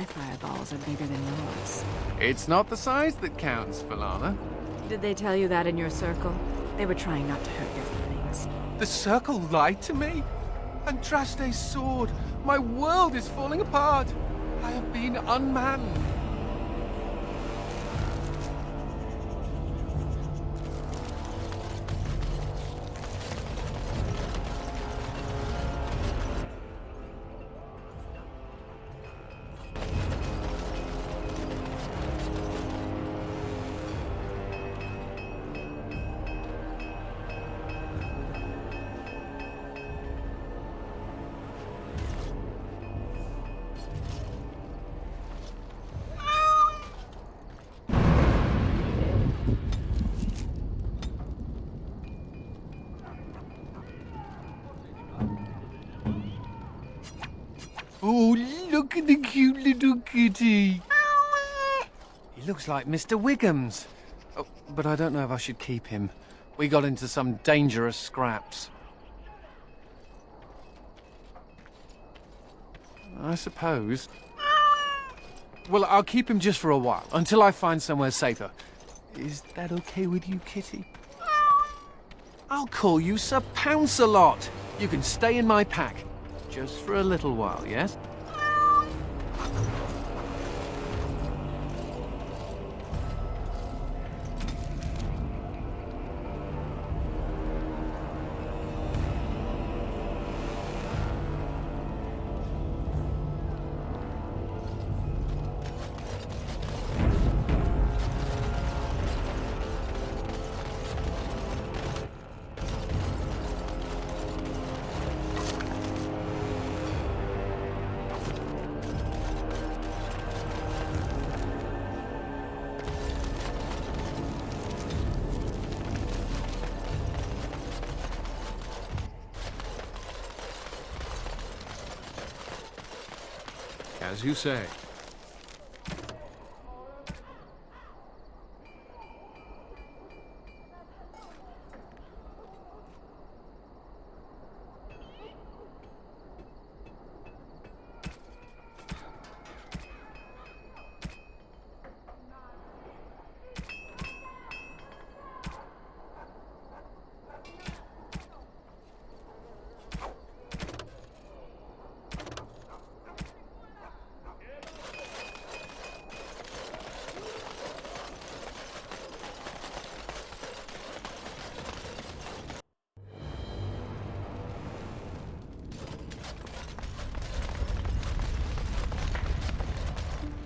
my fireballs are bigger than yours. It's not the size that counts, Valana. Did they tell you that in your circle? They were trying not to hurt your feelings. The Circle lied to me? Andraste's sword! My world is falling apart! I have been unmanned! Oh, look at the cute little kitty. He looks like Mr. Wiggums. Oh, but I don't know if I should keep him. We got into some dangerous scraps. I suppose. Well, I'll keep him just for a while, until I find somewhere safer. Is that okay with you, kitty? I'll call you Sir Pounce-a-Lot. You can stay in my pack. Just for a little while, yes? As you say.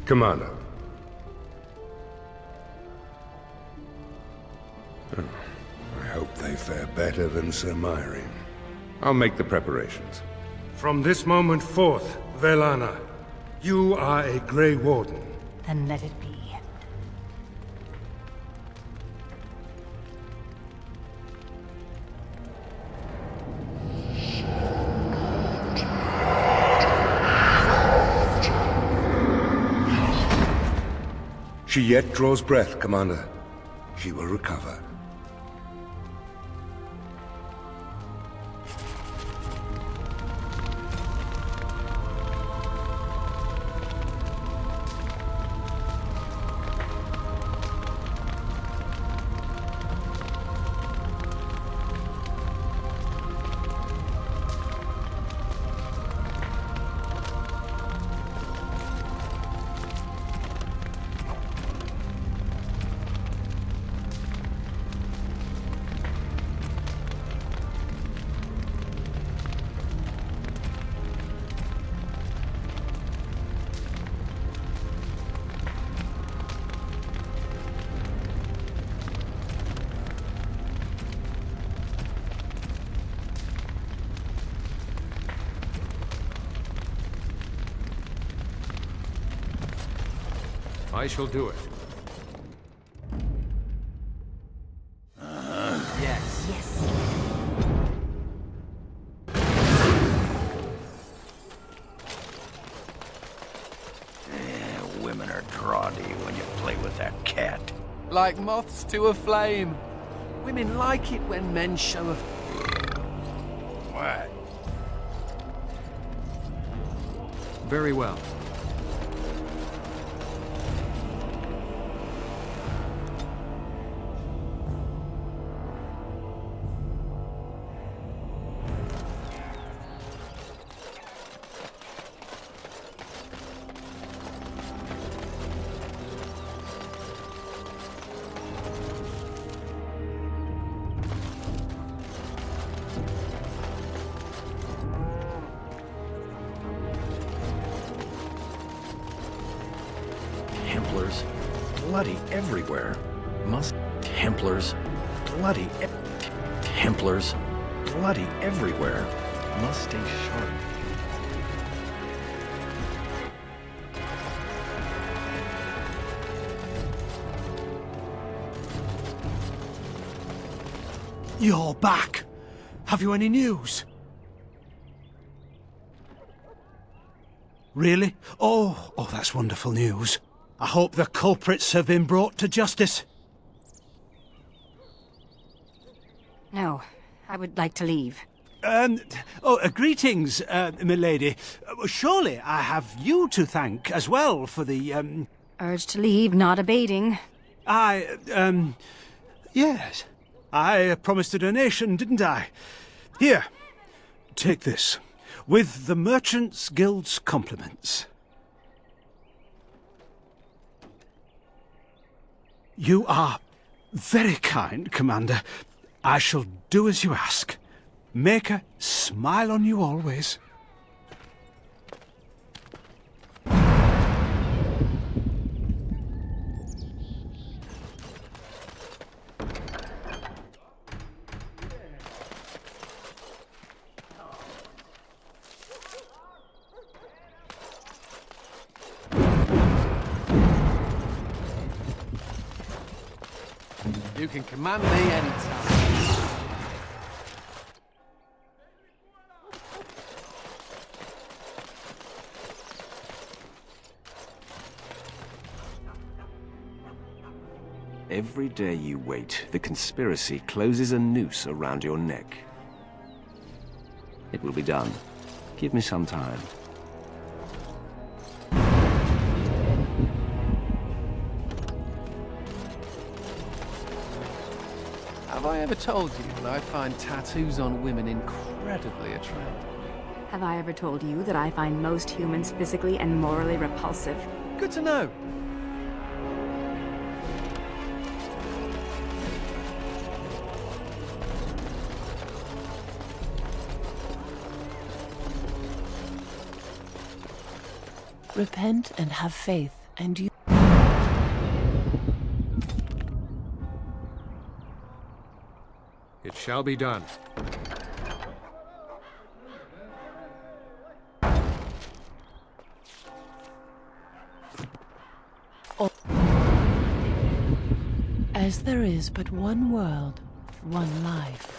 Commander. Oh, I hope they fare better than Sir Myrin. I'll make the preparations. From this moment forth, Velana, you are a Grey Warden. Then let it be. She yet draws breath, Commander. She will recover. I shall do it. Yes. Yes. Yeah, women are draughty when you play with that cat. Like moths to a flame. Women like it when men show a... What? Very well. bloody everywhere. Templars. Templars. Bloody everywhere. Must stay sharp. You're back. Have you any news? Really? Oh, that's wonderful news. I hope the culprits have been brought to justice. No, I would like to leave. Greetings, milady. Surely I have you to thank as well for the, Urge to leave not abating. Yes. I promised a donation, didn't I? Here, take this. With the Merchants Guild's compliments. You are very kind, Commander. I shall do as you ask. Maker smile on you always. You can command me anytime. Every day you wait, the conspiracy closes a noose around your neck. It will be done. Give me some time. Have I ever told you that I find tattoos on women incredibly attractive? Have I ever told you that I find most humans physically and morally repulsive? Good to know. Repent and have faith, and you... It shall be done. As there is but one world, one life.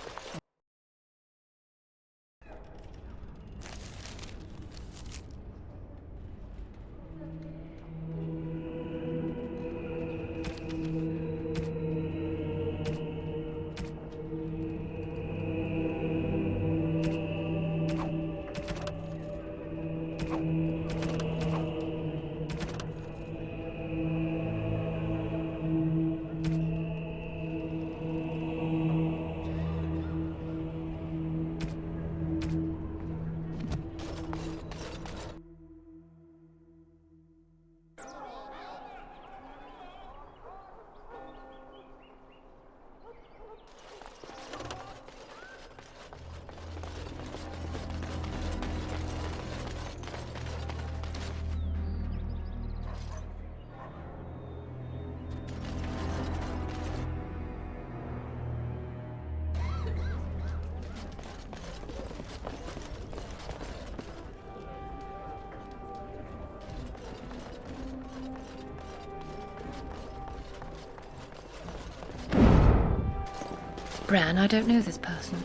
Bran, I don't know this person.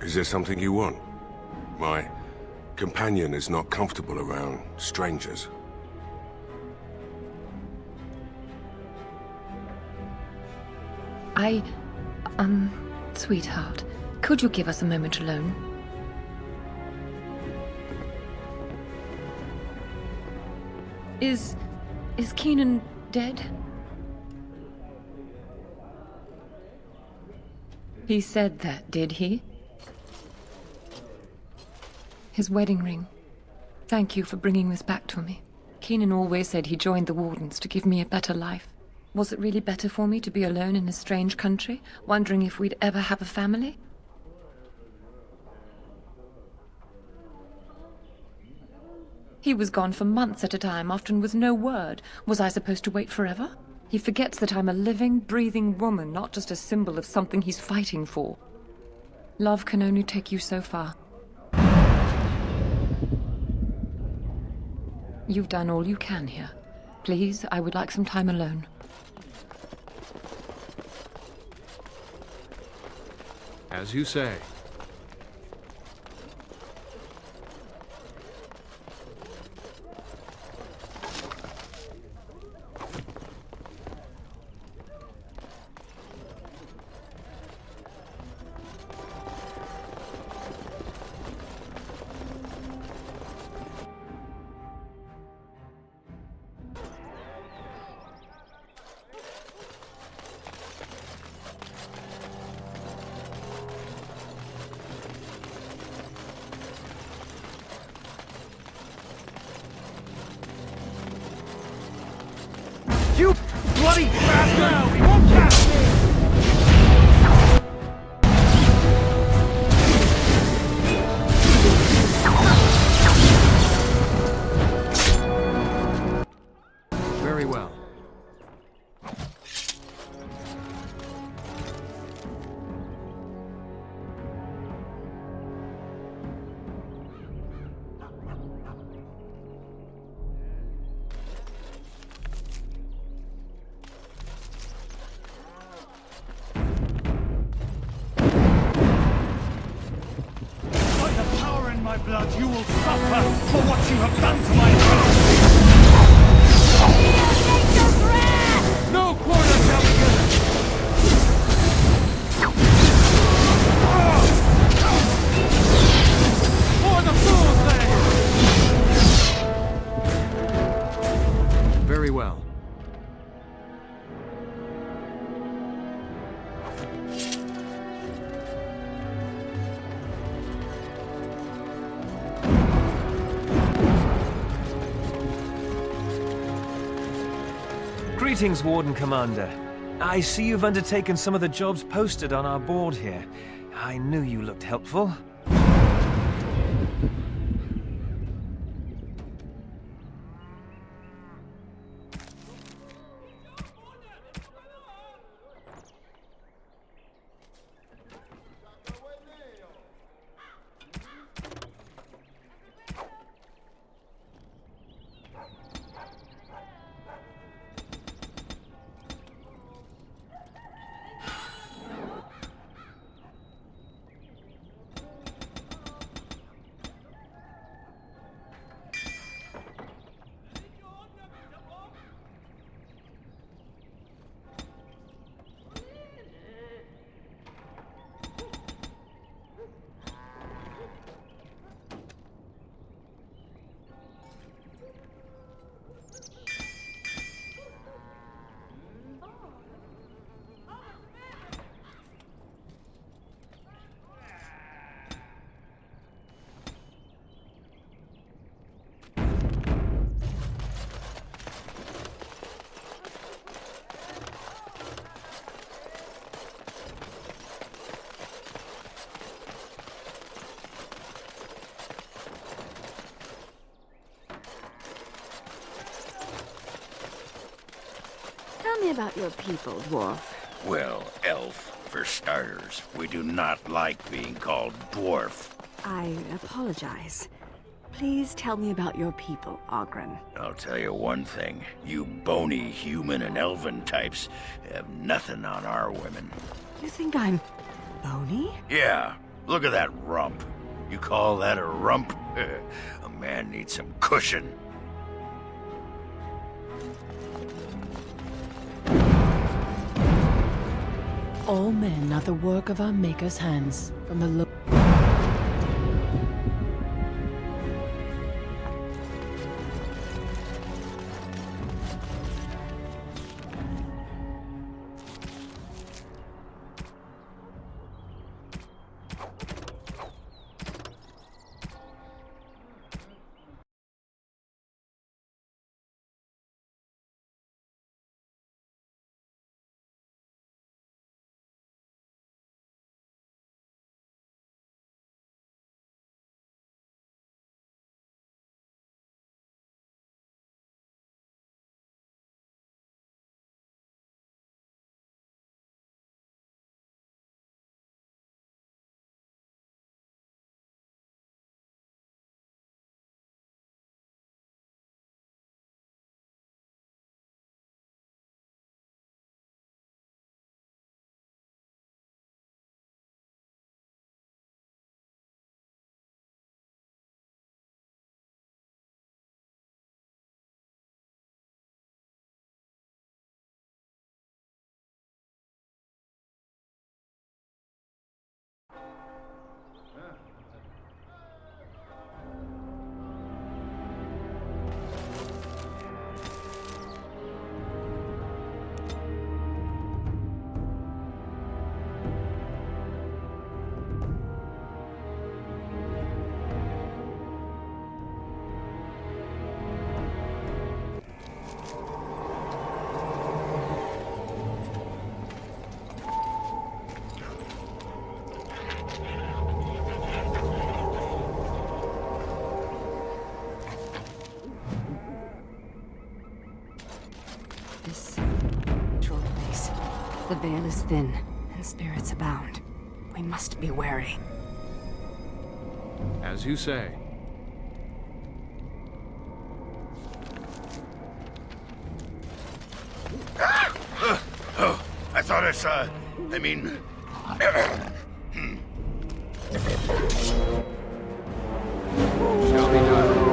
Is there something you want? My companion is not comfortable around strangers. Sweetheart, could you give us a moment alone? Is Keenan dead? He said that, did he? His wedding ring. Thank you for bringing this back to me. Keenan always said he joined the Wardens to give me a better life. Was it really better for me to be alone in a strange country, wondering if we'd ever have a family? He was gone for months at a time, often with no word. Was I supposed to wait forever? He forgets that I'm a living, breathing woman, not just a symbol of something he's fighting for. Love can only take you so far. You've done all you can here. Please, I would like some time alone. As you say. You bloody bastard! We won't catch me! Very well. My blood, you will suffer for what you have done to my brother. No quarter shall be given! For the fool's sake! Very well. Greetings, Warden Commander. I see you've undertaken some of the jobs posted on our board here. I knew you looked helpful. Tell me about your people, dwarf. Well, elf, for starters. We do not like being called dwarf. I apologize. Please tell me about your people, Oghren. I'll tell you one thing. You bony human and elven types have nothing on our women. You think I'm bony? Yeah, look at that rump. You call that a rump? A man needs some cushion. All men are the work of our Maker's hands, from the This ritual place. The veil is thin, and spirits abound. We must be wary. As you say. Oh, I thought I saw... I mean... Shall be done.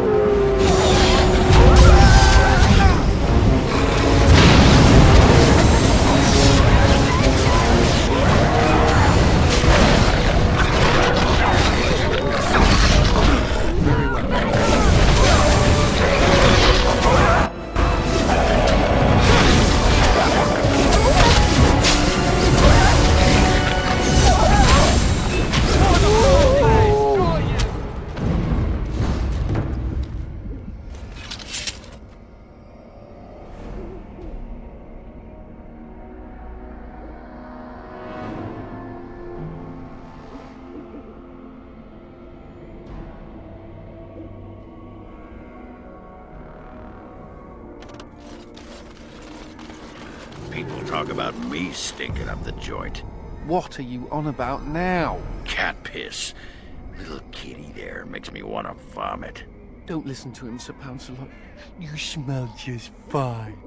People talk about me stinking up the joint. What are you on about now? Cat piss. Little kitty there makes me want to vomit. Don't listen to him, Sir Pouncelot. You smell just fine.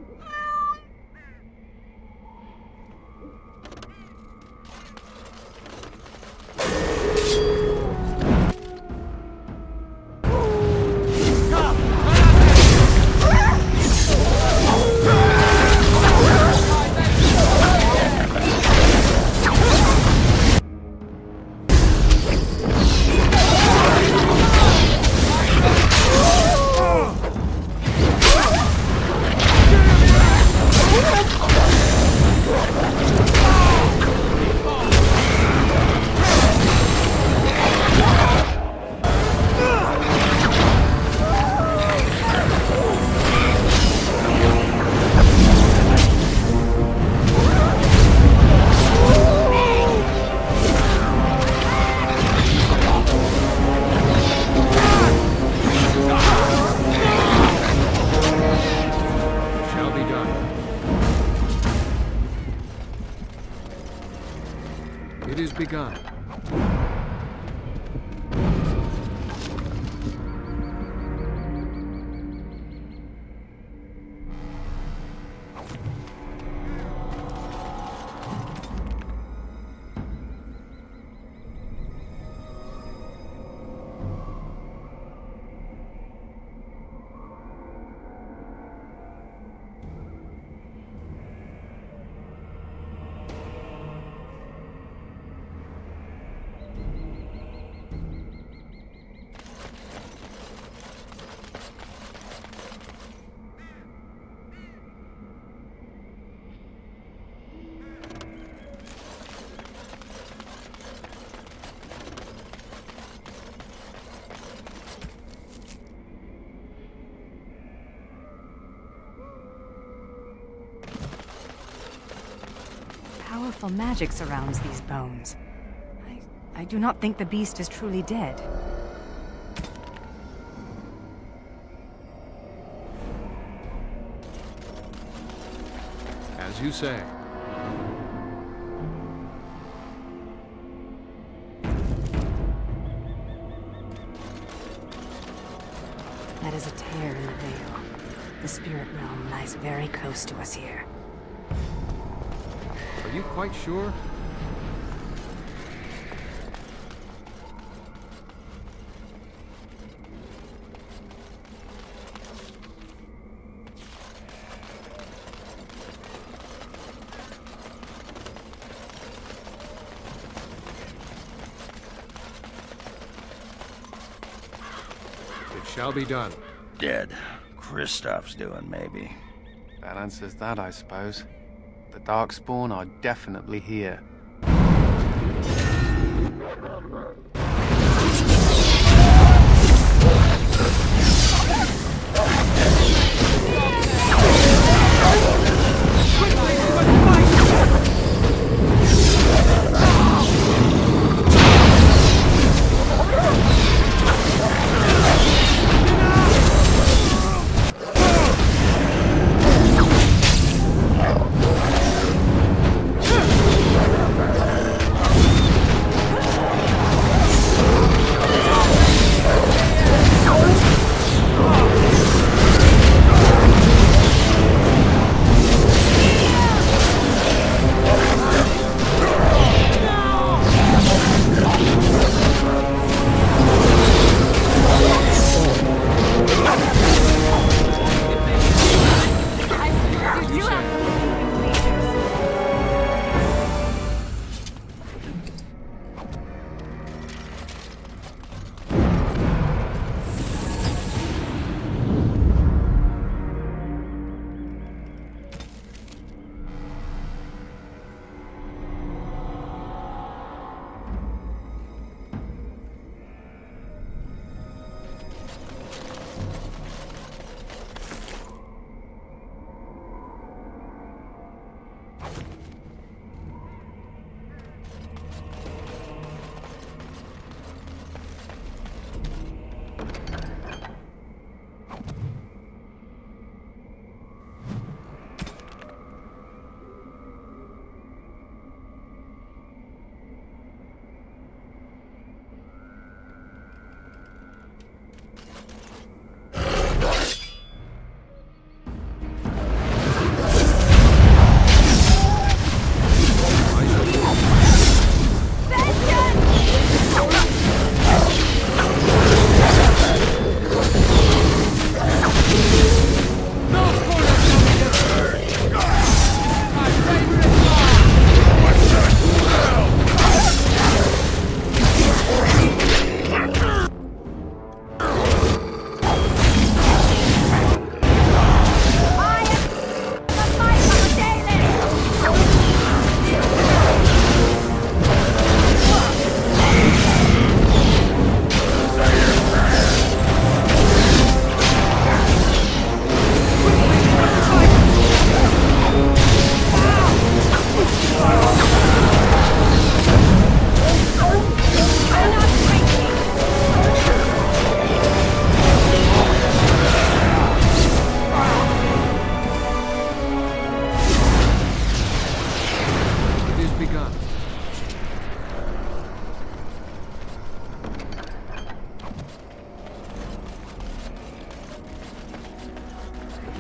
It is begun. Powerful magic surrounds these bones. I do not think the beast is truly dead. As you say. That is a tear in the veil. The spirit realm lies very close to us here. Are you quite sure? It shall be done. Dead. Kristoff's doing, maybe. That answers that, I suppose. The Darkspawn are definitely here.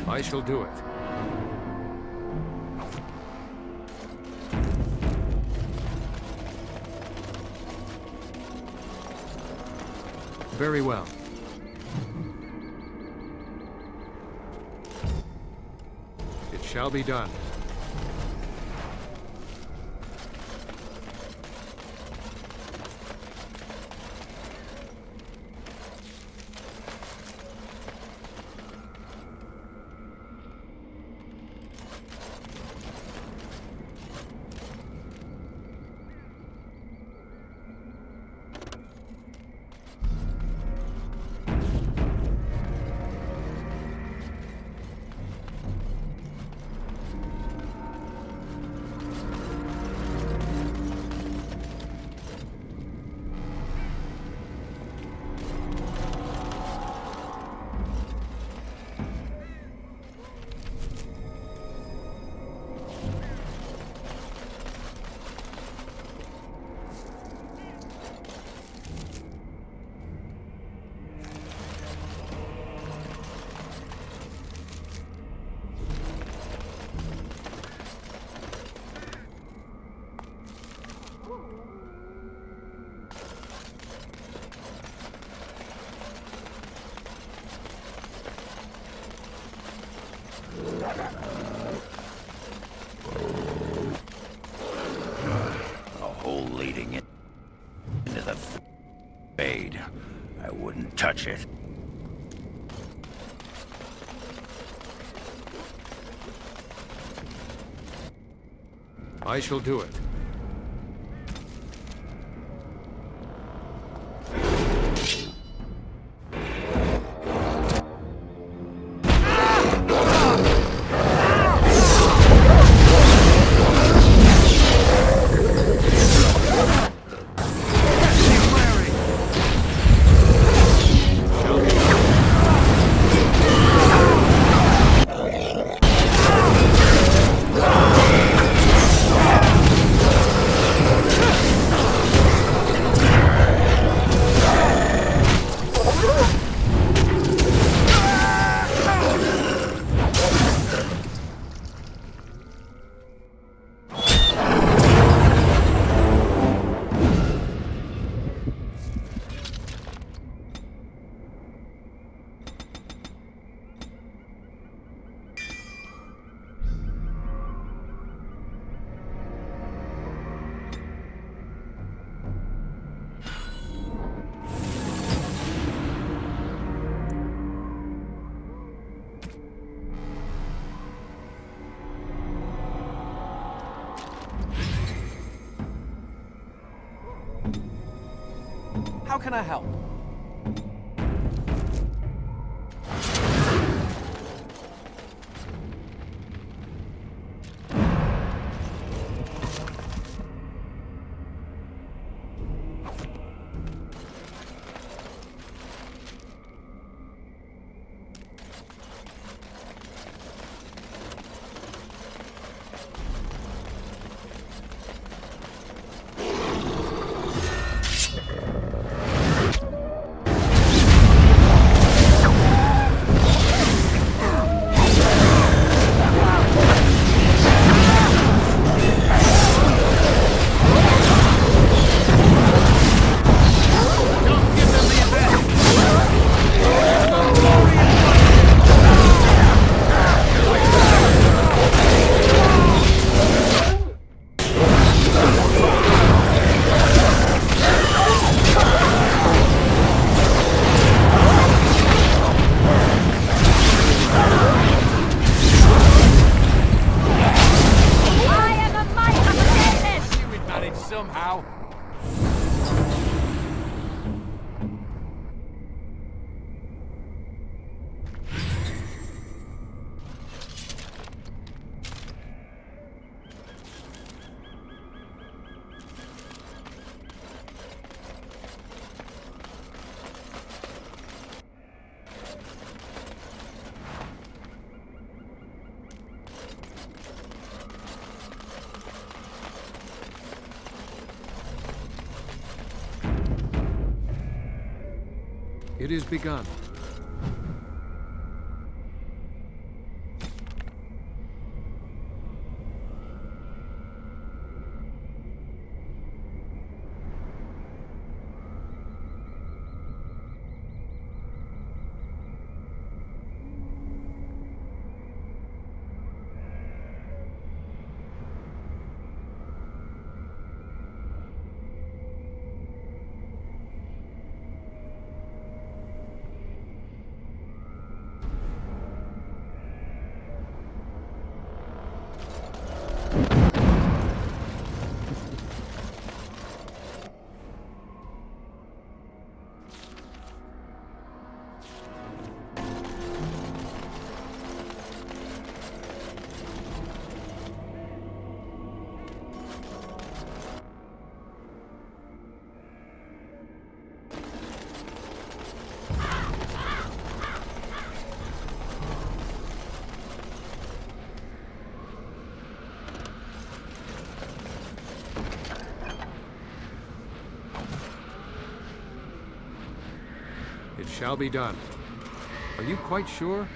I shall do it. Very well. It shall be done. Into the fade. I wouldn't touch it. I shall do it. How can I help? Somehow. It is begun. It shall be done. Are you quite sure?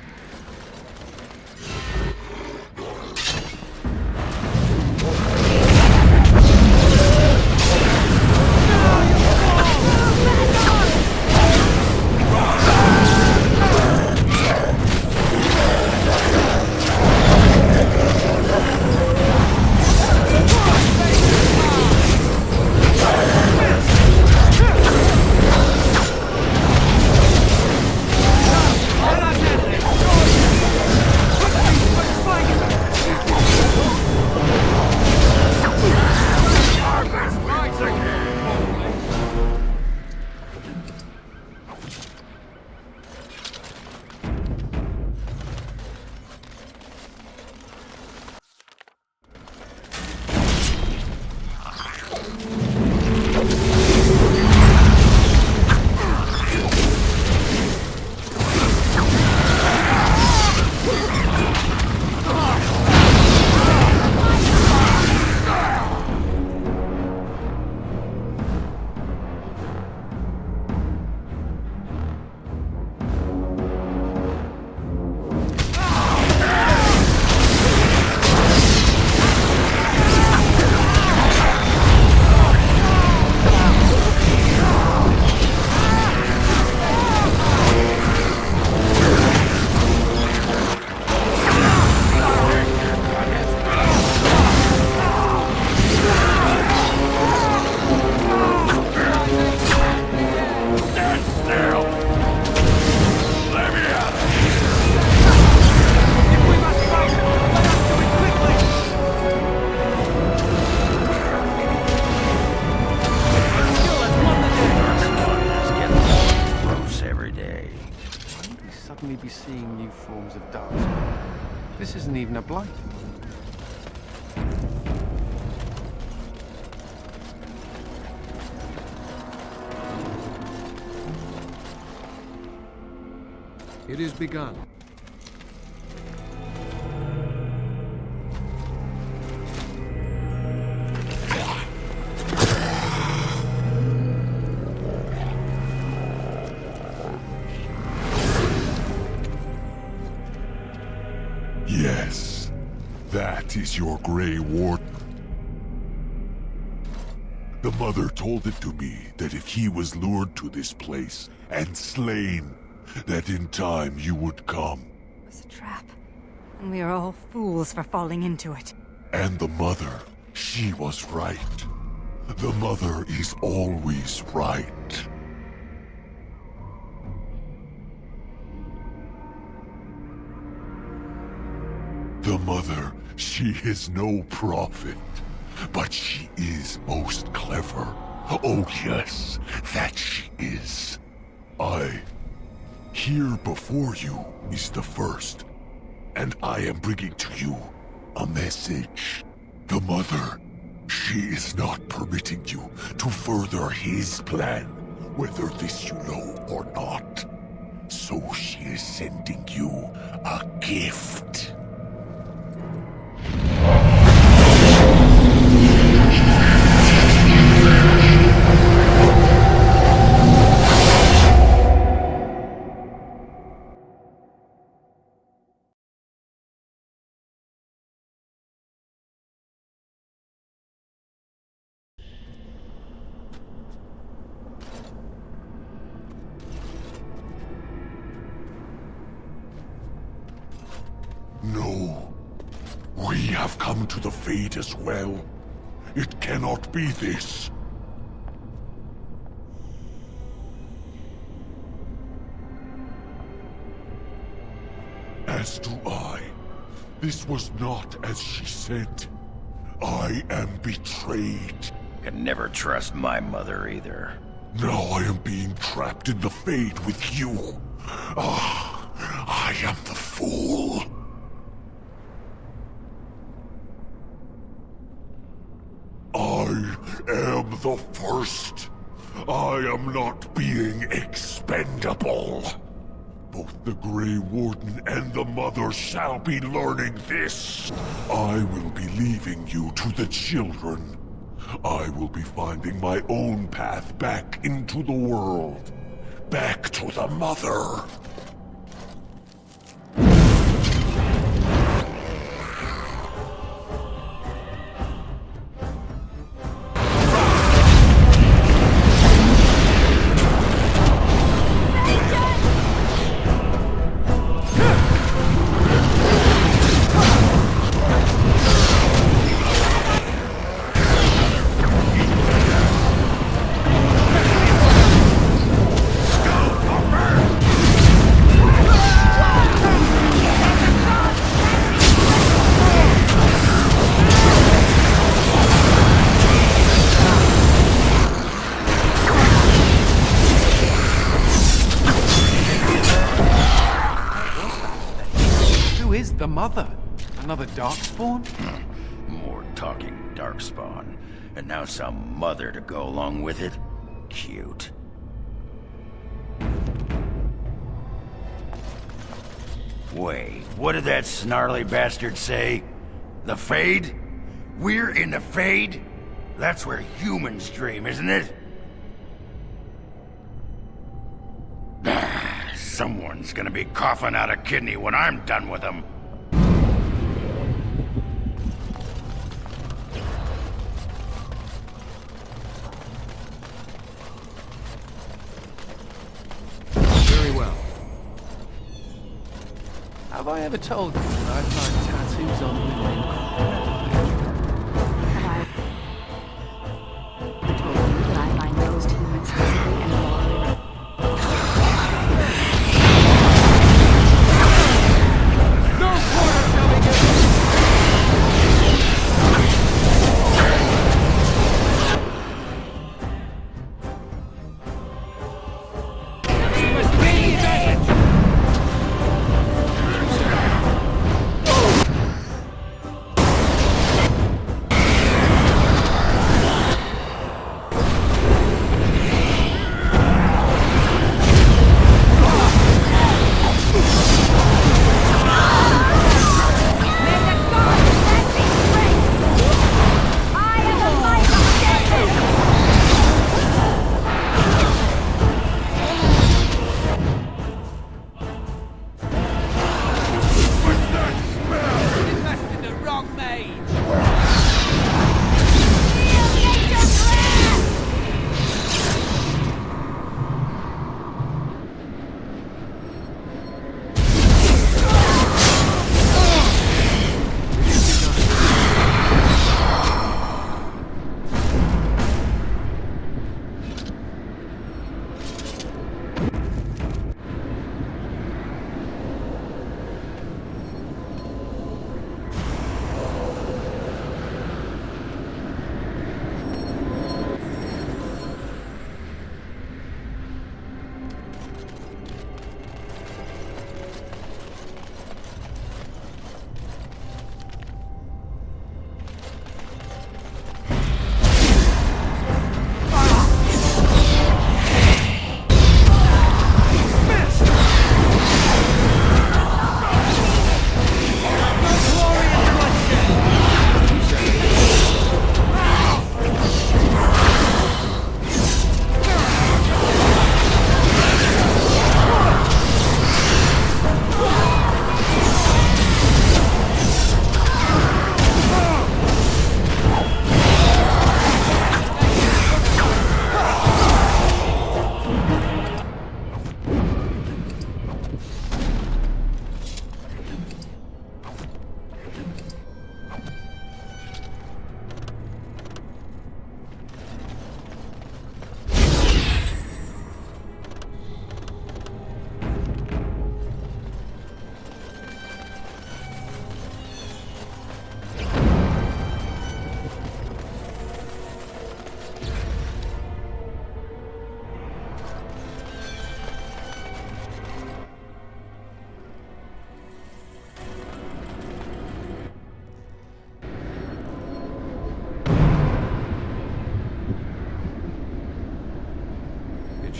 suddenly be seeing new forms of darkspawn. This isn't even a blight. It is begun. Yes, that is your Grey Warden. The Mother told it to me that if he was lured to this place and slain, that in time you would come. It was a trap, and we are all fools for falling into it. And the Mother, she was right. The Mother is always right. The Mother, she is no prophet, but she is most clever. Oh yes, that she is. Here before you is the first, and I am bringing to you a message. The Mother, she is not permitting you to further his plan, whether this you know or not. So she is sending you a gift. No. We have come to the Fade as well. It cannot be this. As do I. This was not as she said. I am betrayed. Can never trust my mother either. Now I am being trapped in the Fade with you. Ah, I am the fool. I am the first. I am not being expendable. Both the Grey Warden and the Mother shall be learning this. I will be leaving you to the children. I will be finding my own path back into the world. Back to the Mother. The Mother? Another Darkspawn? More talking Darkspawn. And now some mother to go along with it? Cute. Wait, what did that snarly bastard say? The Fade? We're in the Fade? That's where humans dream, isn't it? Someone's gonna be coughing out a kidney when I'm done with them. Very well. Have I ever told you that I find tattoos on women incredibly attractive? Have I told you that I find most humans physically and morally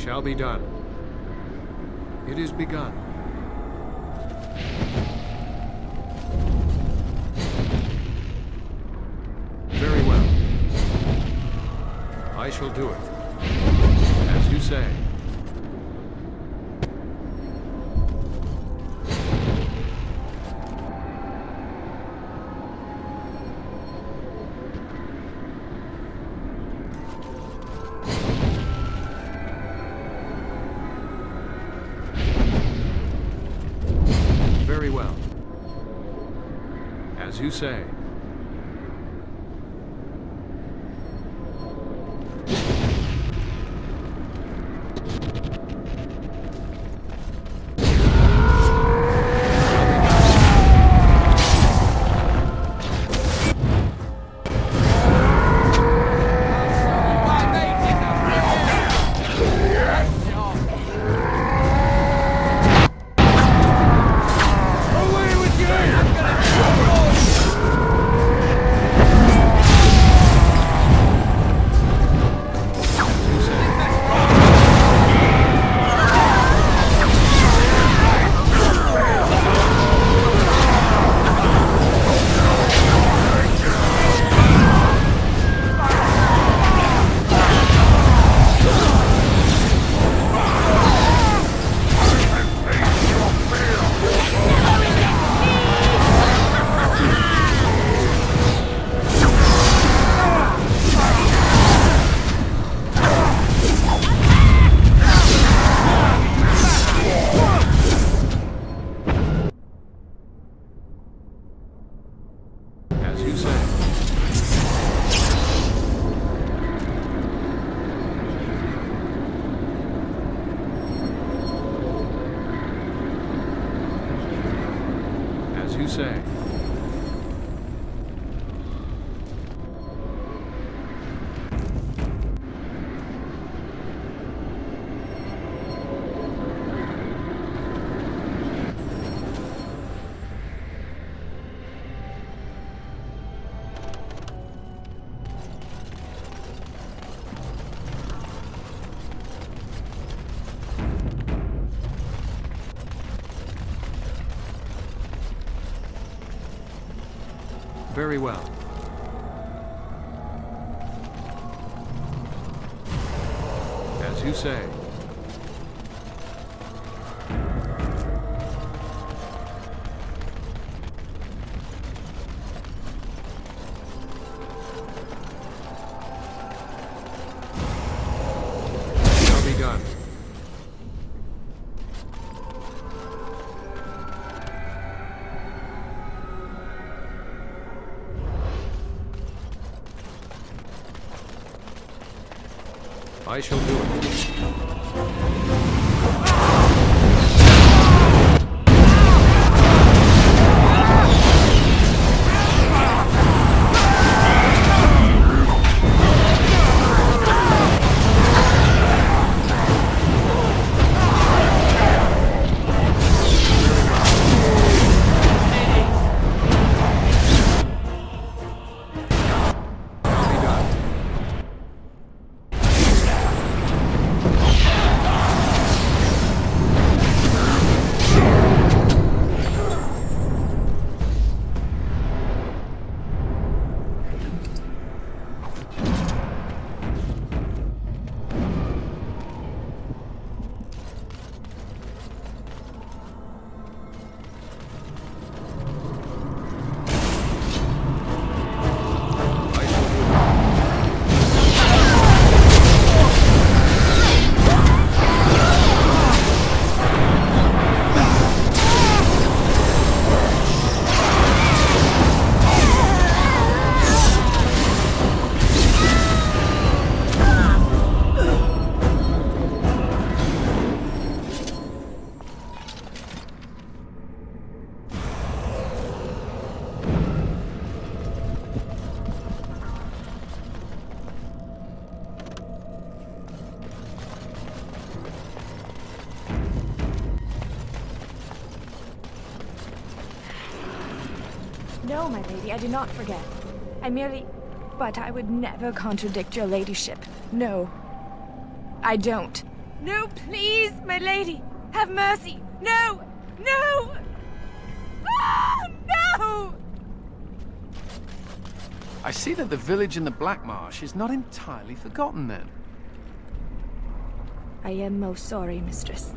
shall be done. It is begun. Very well. I shall do it. As you say. Very well. As you say. As you say. As you say. Very well. As you say. Shall be done. I shall do it. No, my lady, I do not forget. I merely... But I would never contradict your ladyship. No. I don't. No, please, my lady! Have mercy! No! No! Ah, no! I see that the village in the Black Marsh is not entirely forgotten then. I am most sorry, mistress.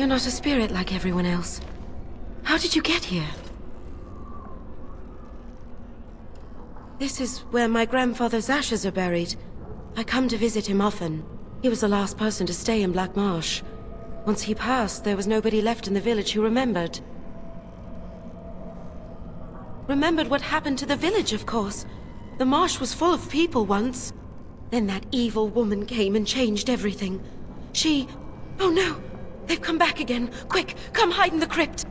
You're not a spirit like everyone else. How did you get here? This is where my grandfather's ashes are buried. I come to visit him often. He was the last person to stay in Black Marsh. Once he passed, there was nobody left in the village who remembered. Remembered what happened to the village, of course. The marsh was full of people once. Then that evil woman came and changed everything. She... Oh no! They've come back again! Quick, come hide in the crypt!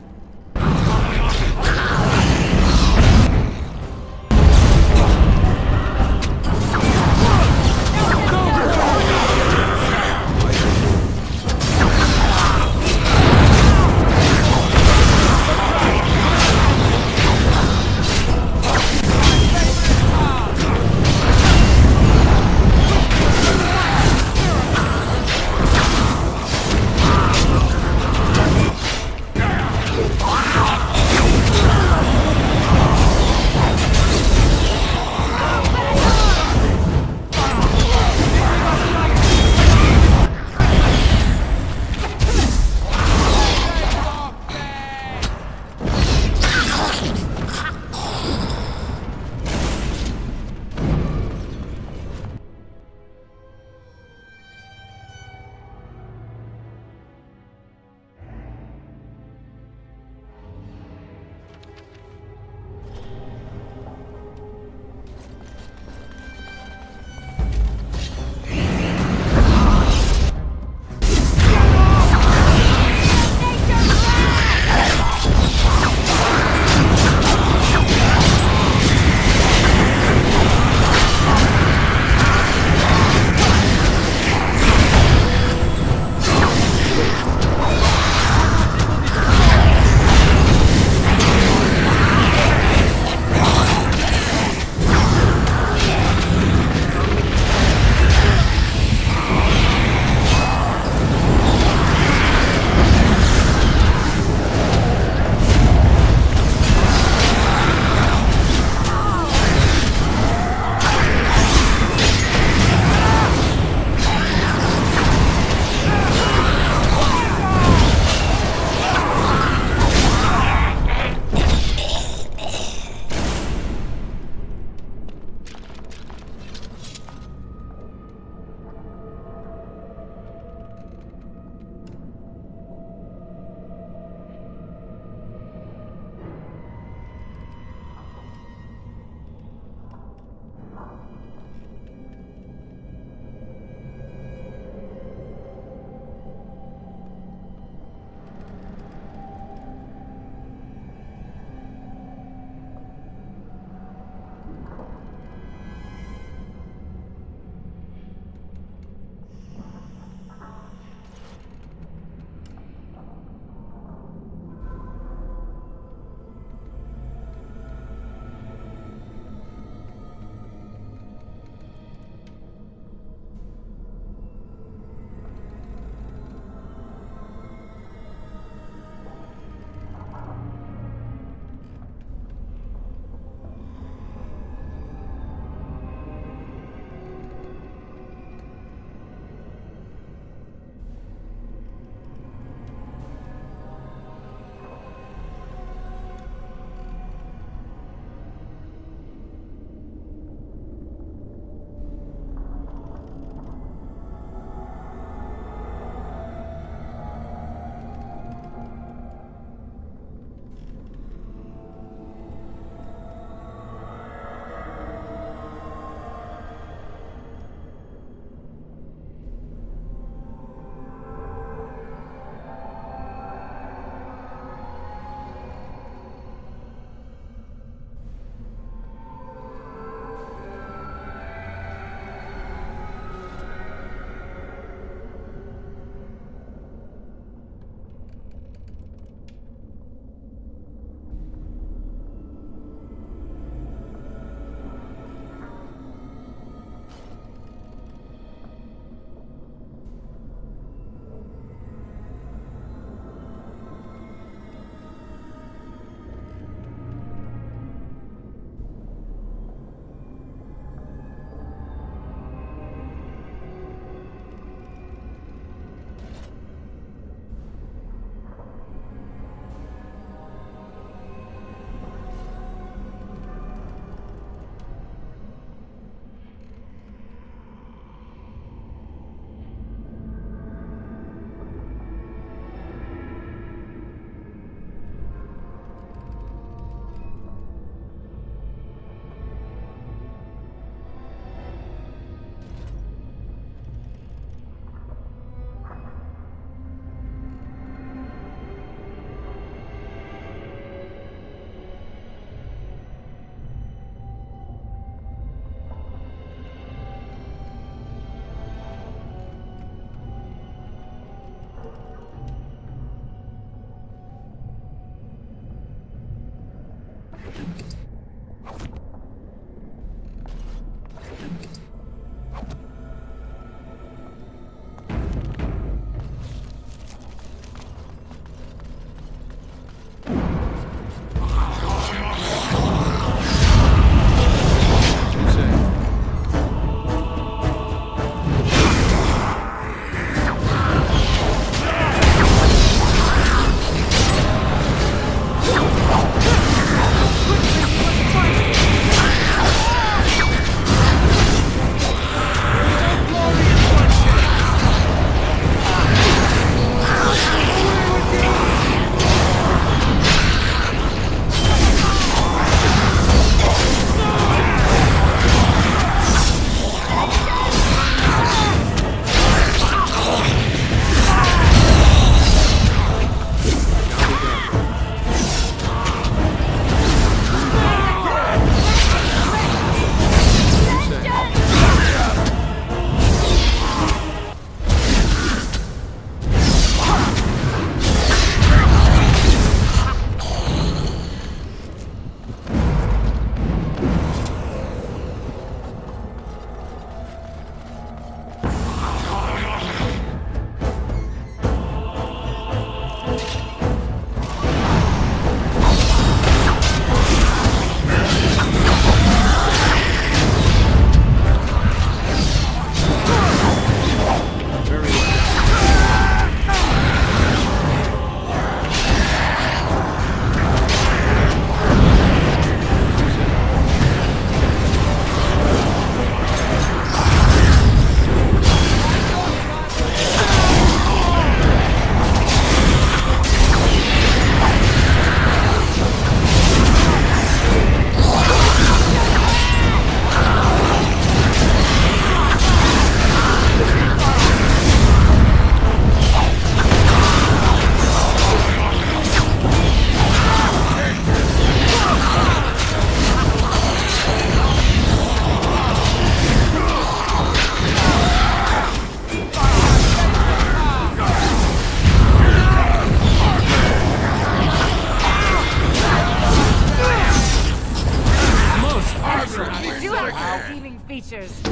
features.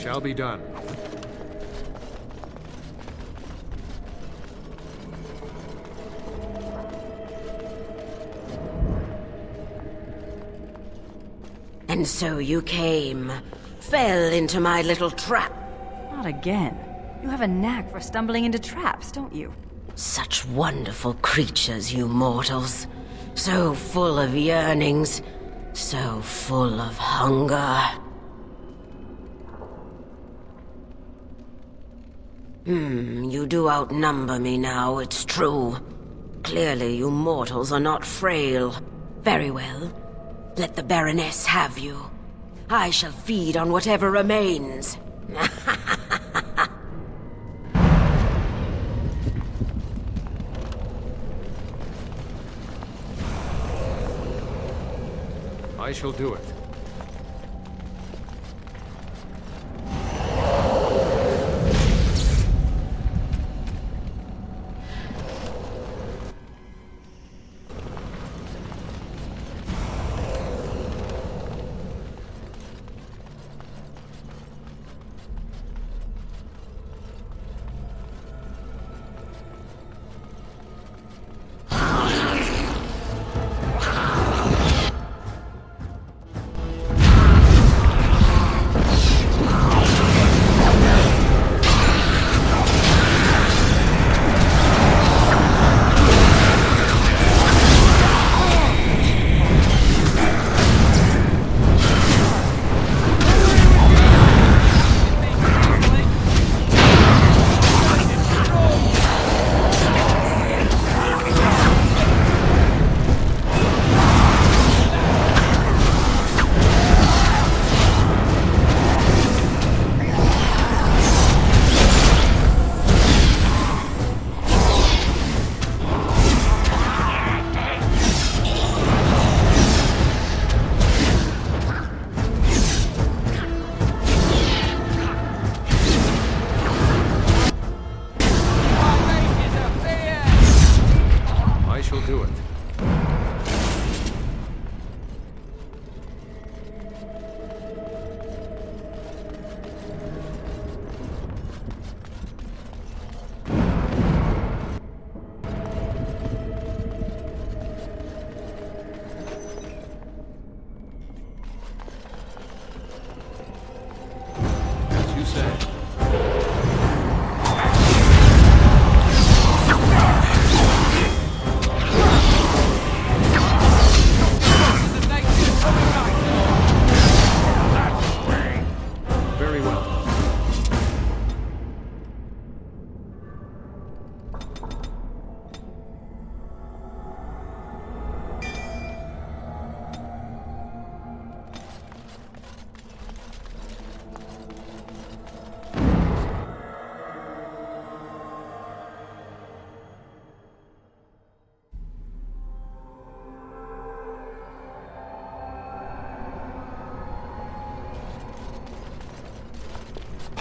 Shall be done. And so you came. Fell into my little trap. Not again. You have a knack for stumbling into traps, don't you? Such wonderful creatures, you mortals. So full of yearnings. So full of hunger. You do outnumber me now, it's true. Clearly you mortals are not frail. Very well. Let the Baroness have you. I shall feed on whatever remains. I shall do it.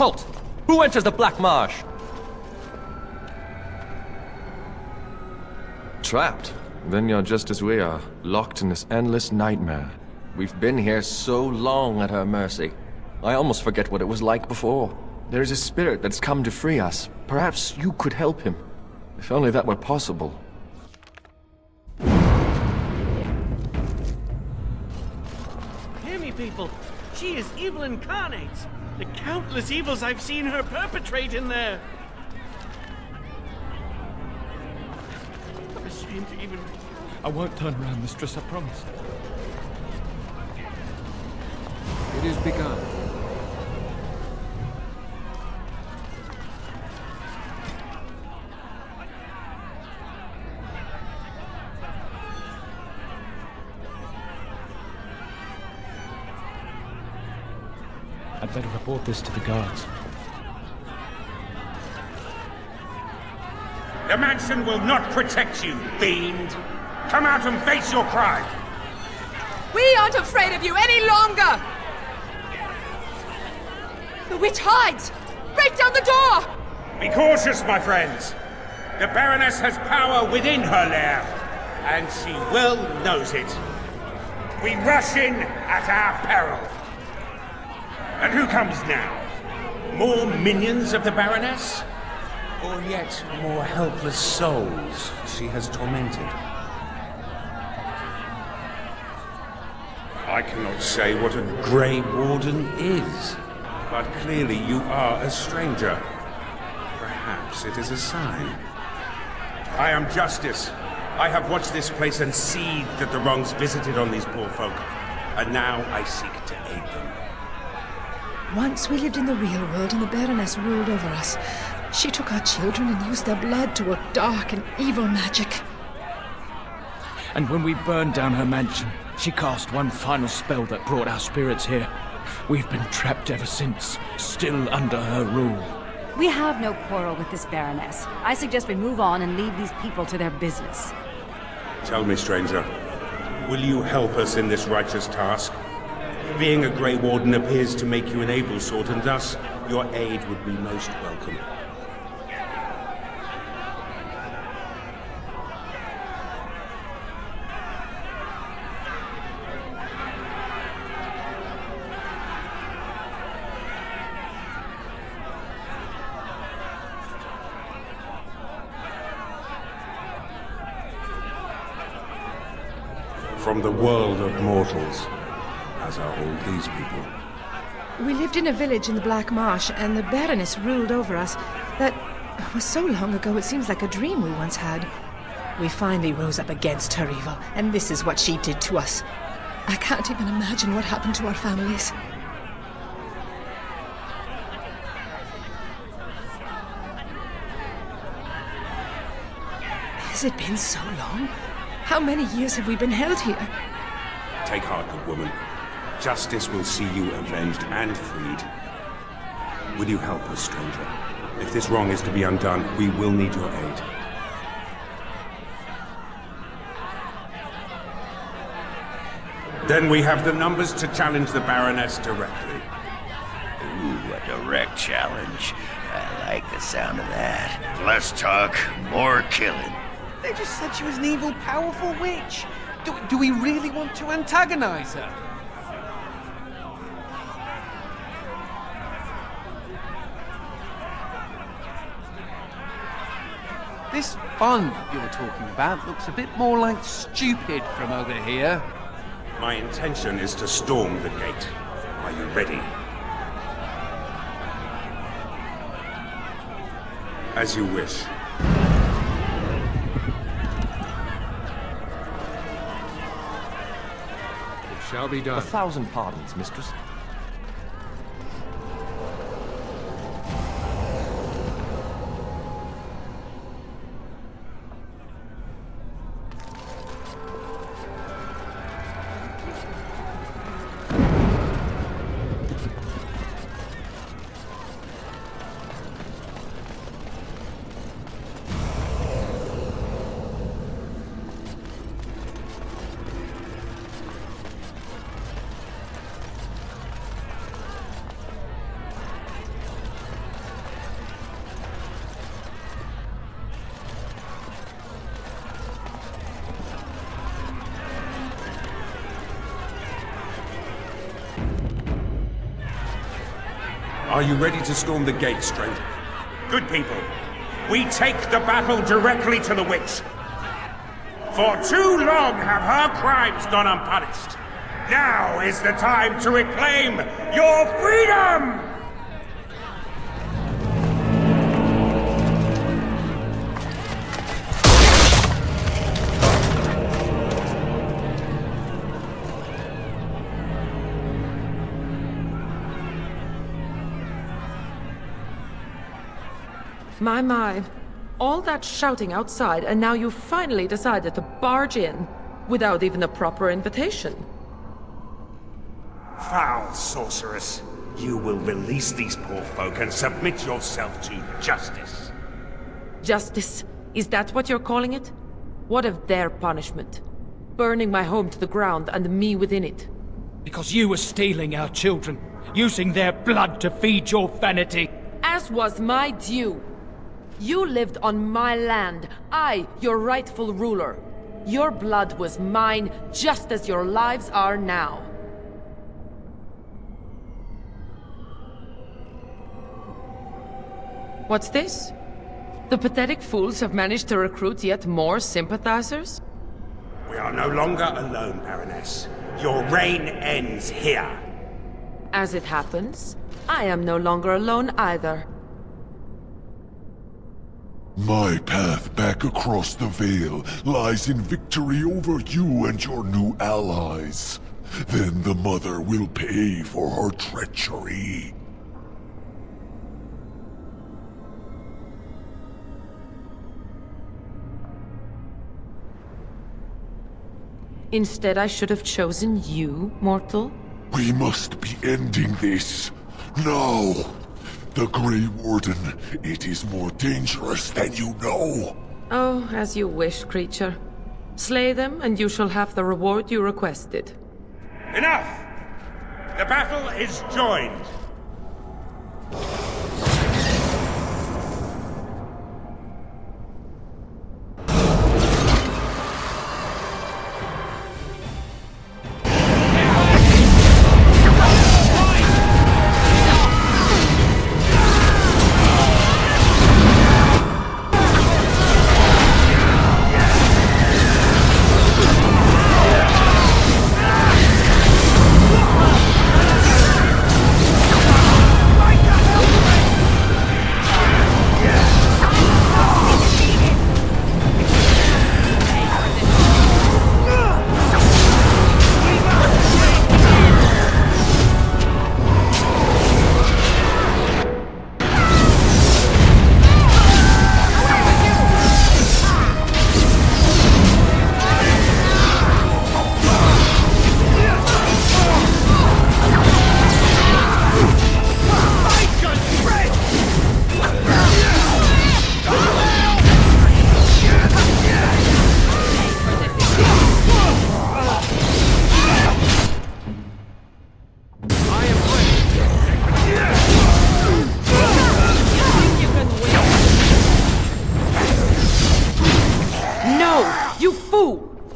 Halt! Who enters the Black Marsh? Trapped? Then you're just as we are, locked in this endless nightmare. We've been here so long at her mercy. I almost forget what it was like before. There is a spirit that's come to free us. Perhaps you could help him. If only that were possible. Hear me, people. She is evil incarnate. The countless evils I've seen her perpetrate in there. I'm ashamed to even... I won't turn around, mistress, I promise. It is begun. I'd better report this to the guards. The mansion will not protect you, fiend! Come out and face your crime! We aren't afraid of you any longer! The witch hides! Break down the door! Be cautious, my friends! The Baroness has power within her lair, and she well knows it. We rush in at our peril. And who comes now? More minions of the Baroness? Or yet more helpless souls she has tormented? I cannot say what a Grey Warden is, but clearly you are a stranger. Perhaps it is a sign. I am Justice. I have watched this place and seethed at the wrongs visited on these poor folk, and now I seek to aid them. Once we lived in the real world and the Baroness ruled over us. She took our children and used their blood to work dark and evil magic. And when we burned down her mansion, she cast one final spell that brought our spirits here. We've been trapped ever since, still under her rule. We have no quarrel with this Baroness. I suggest we move on and leave these people to their business. Tell me, stranger, will you help us in this righteous task? Being a Grey Warden appears to make you an able sort, and thus your aid would be most welcome. From the world of mortals, as are all these people. We lived in a village in the Black Marsh, and the Baroness ruled over us. That was so long ago, it seems like a dream we once had. We finally rose up against her evil, and this is what she did to us. I can't even imagine what happened to our families. Has it been so long? How many years have we been held here? Take heart, good woman. Justice will see you avenged and freed. Will you help us, stranger? If this wrong is to be undone, we will need your aid. Then we have the numbers to challenge the Baroness directly. Ooh, a direct challenge. I like the sound of that. Less talk, more killing. They just said she was an evil, powerful witch. Do we really want to antagonize her? This fun you're talking about looks a bit more like stupid from over here. My intention is to storm the gate. Are you ready? As you wish. Shall be done. 1,000 pardons, mistress. Are you ready to storm the gate, stranger? Good people, we take the battle directly to the witch. For too long have her crimes gone unpunished. Now is the time to reclaim your freedom! My. All that shouting outside, and now you finally decided to barge in without even a proper invitation. Foul sorceress. You will release these poor folk and submit yourself to justice. Justice? Is that what you're calling it? What of their punishment? Burning my home to the ground and me within it. Because you were stealing our children, using their blood to feed your vanity. As was my due. You lived on my land, I, your rightful ruler. Your blood was mine, just as your lives are now. What's this? The pathetic fools have managed to recruit yet more sympathizers? We are no longer alone, Baroness. Your reign ends here. As it happens, I am no longer alone either. My path back across the Veil lies in victory over you and your new allies. Then the Mother will pay for her treachery. Instead, I should have chosen you, mortal. We must be ending this. Now! The Grey Warden, it is more dangerous than you know. Oh, as you wish, creature. Slay them, and you shall have the reward you requested. Enough! The battle is joined.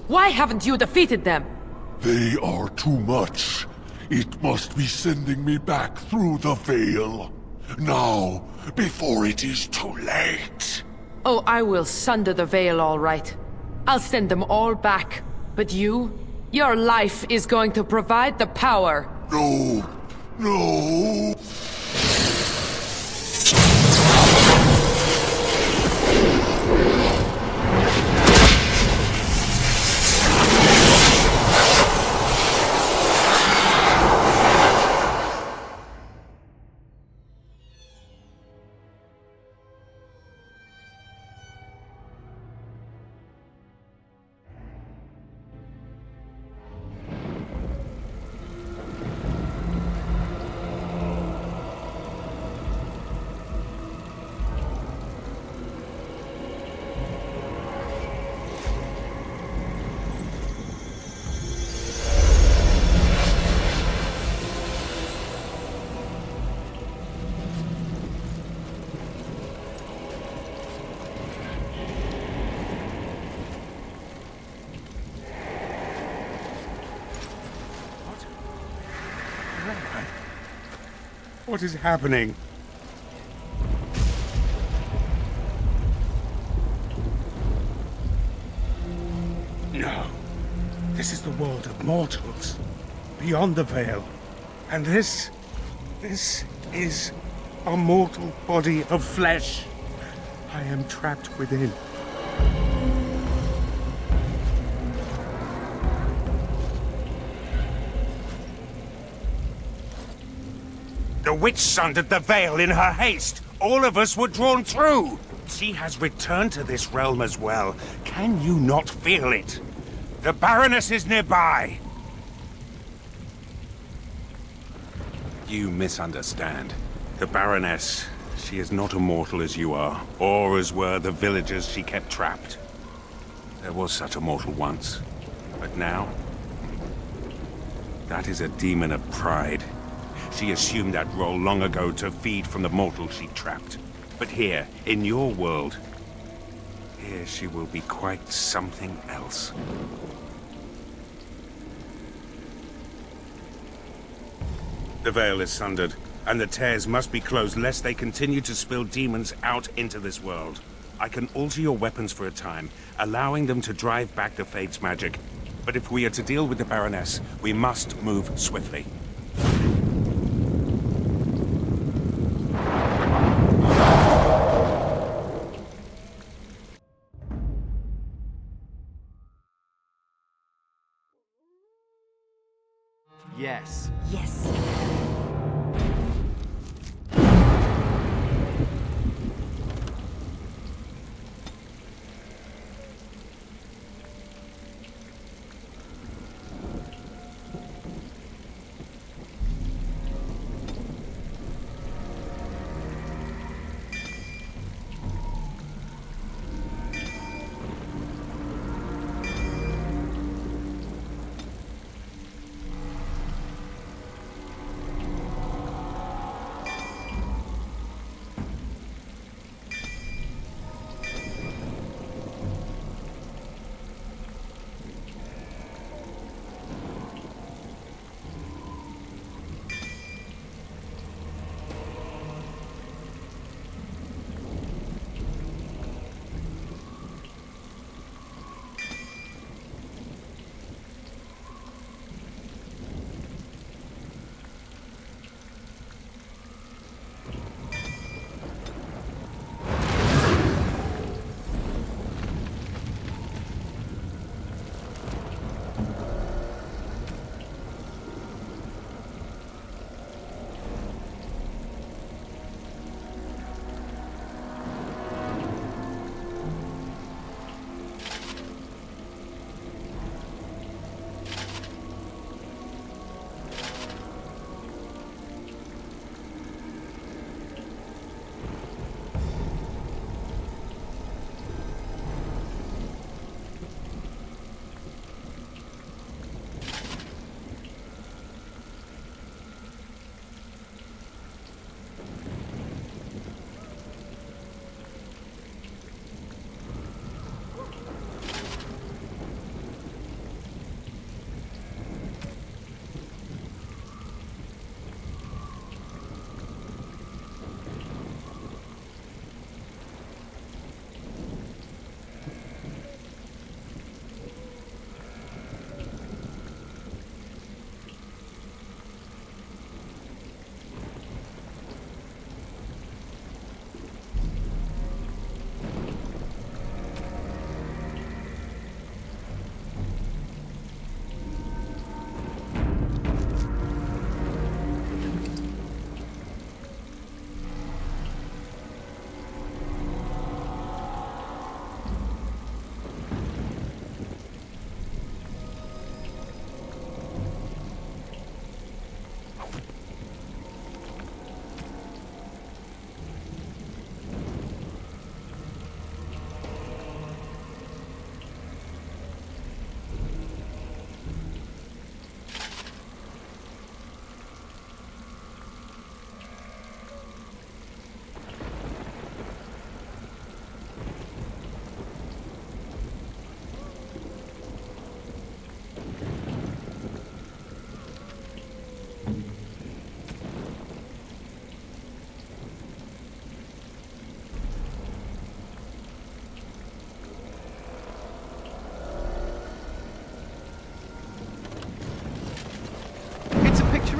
Why haven't you defeated them? They are too much. It must be sending me back through the Veil. Now, before it is too late. Oh, I will sunder the Veil all right. I'll send them all back. But you? Your life is going to provide the power. No. No. What is happening? No. This is the world of mortals. Beyond the veil. And this is a mortal body of flesh. I am trapped within. The witch sundered the veil in her haste. All of us were drawn through. She has returned to this realm as well. Can you not feel it? The Baroness is nearby. You misunderstand. The Baroness, she is not immortal as you are, or as were the villagers she kept trapped. There was such a mortal once, but now, that is a demon of pride. She assumed that role long ago to feed from the mortal she trapped. But here, in your world, here she will be quite something else. The veil is sundered, and the tears must be closed lest they continue to spill demons out into this world. I can alter your weapons for a time, allowing them to drive back the Fade's magic. But if we are to deal with the Baroness, we must move swiftly. Yes. Yes.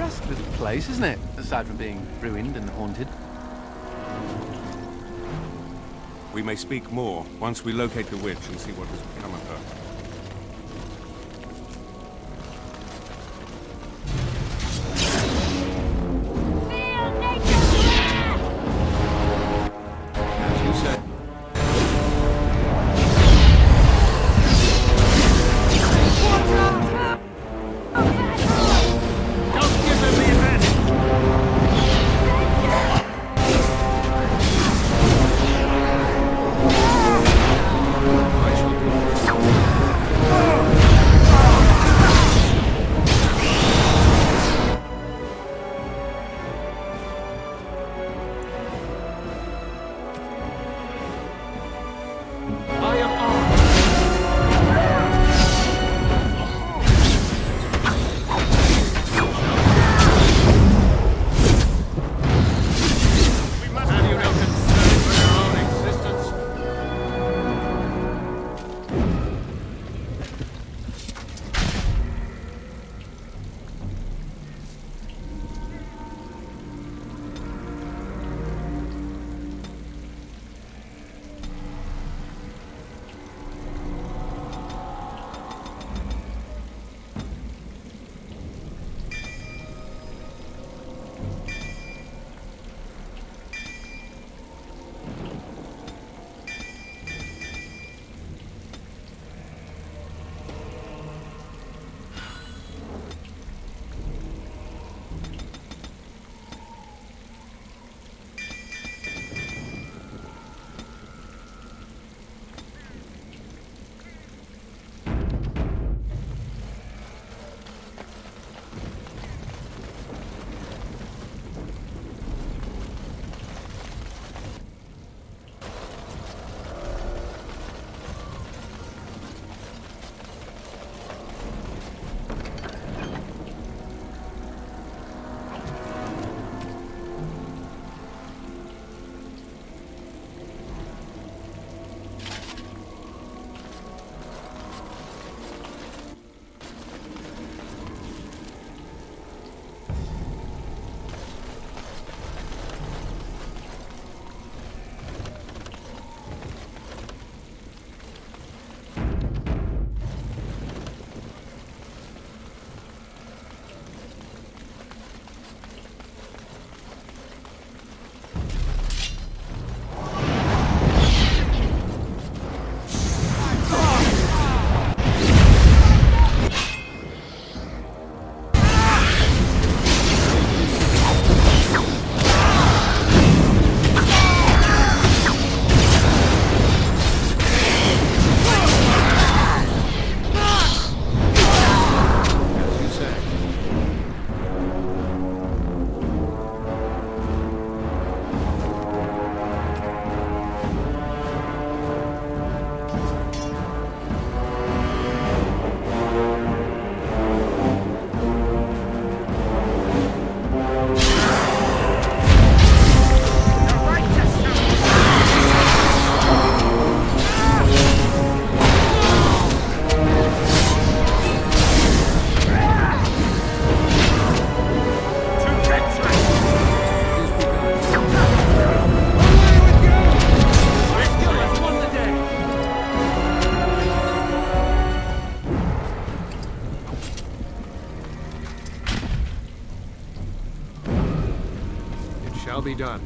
picturesque little place, isn't it? Aside from being ruined and haunted. We may speak more once we locate the witch and see what has become of her. As you said. Shall be done.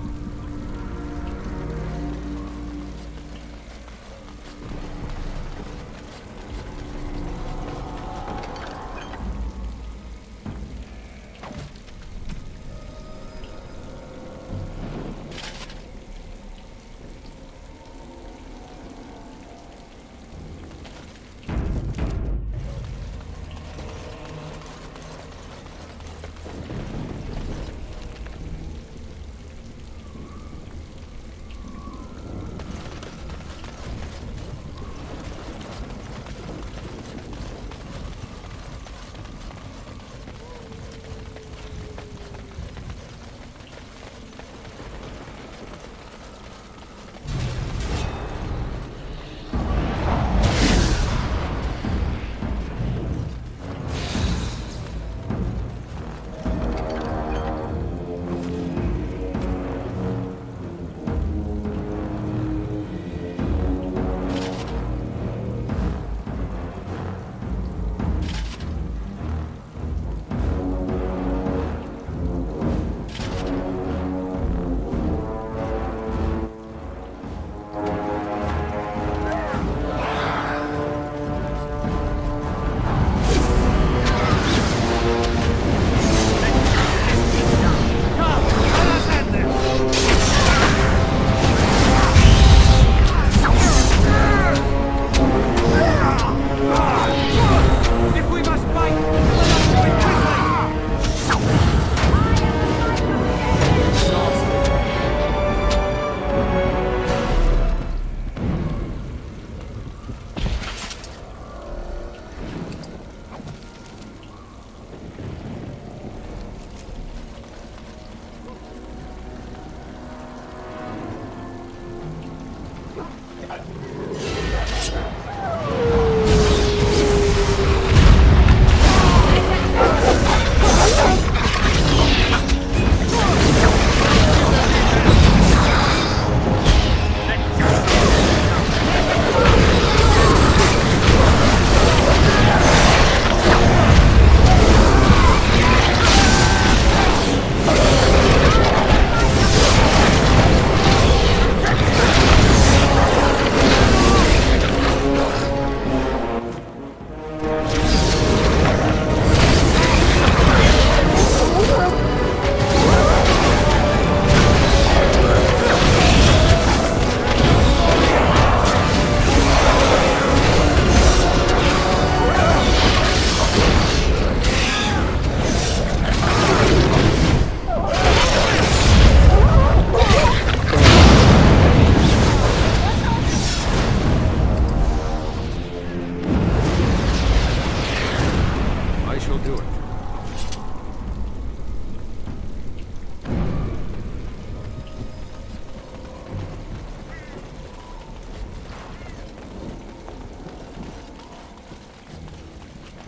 shall do it.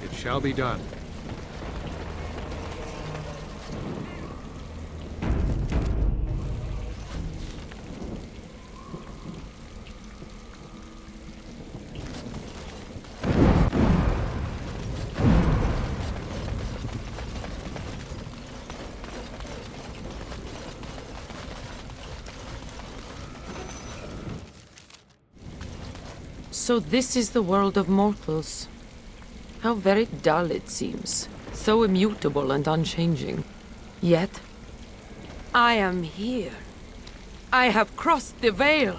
It shall be done. So this is the world of mortals. How very dull it seems. So immutable and unchanging. Yet, I am here. I have crossed the veil.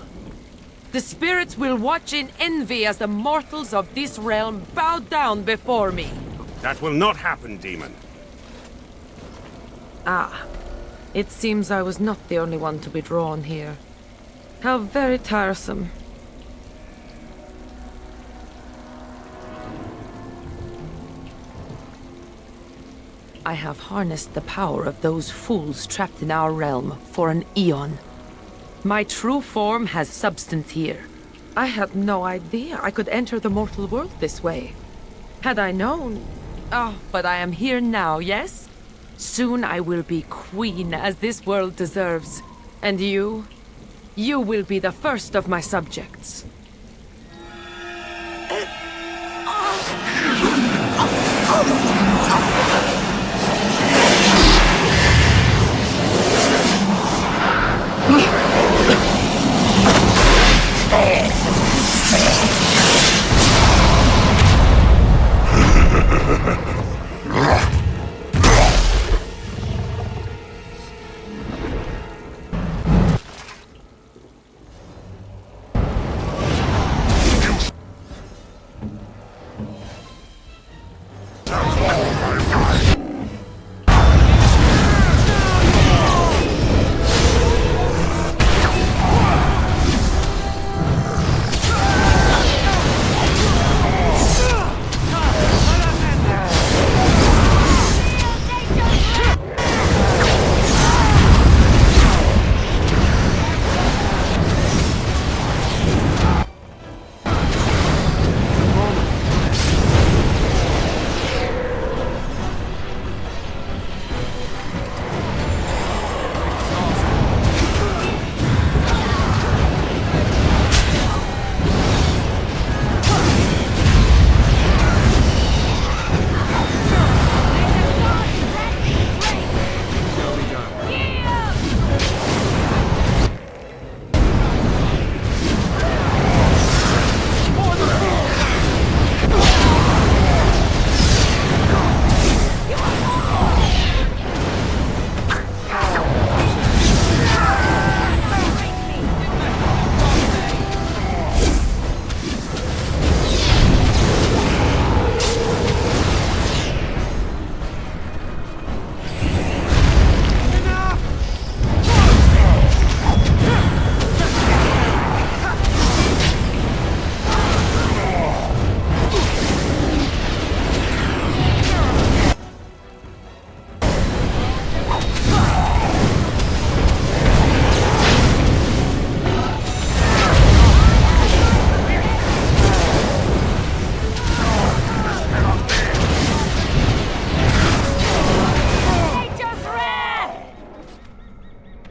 The spirits will watch in envy as the mortals of this realm bow down before me. That will not happen, demon. Ah, it seems I was not the only one to be drawn here. How very tiresome. I have harnessed the power of those fools trapped in our realm for an eon. My true form has substance here. I had no idea I could enter the mortal world this way. Had I known... Oh, but I am here now, yes? Soon I will be queen as this world deserves. And you? You will be the first of my subjects.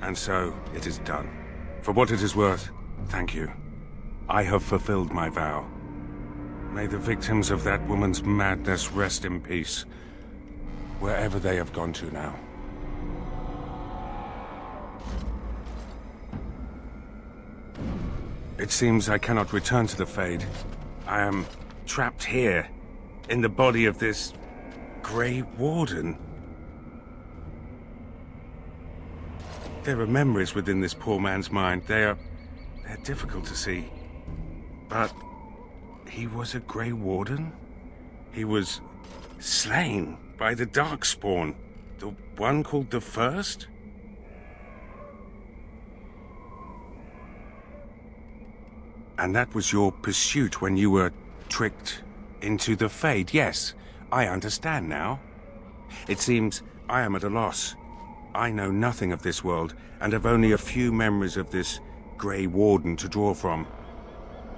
And so, it is done. For what it is worth, thank you. I have fulfilled my vow. May the victims of that woman's madness rest in peace, wherever they have gone to now. It seems I cannot return to the Fade. I am trapped here, in the body of this Grey Warden. There are memories within this poor man's mind. They're difficult to see. But he was a Grey Warden? He was slain by the Darkspawn, the one called the First? And that was your pursuit when you were tricked into the Fade. Yes, I understand now. It seems I am at a loss. I know nothing of this world, and have only a few memories of this Grey Warden to draw from.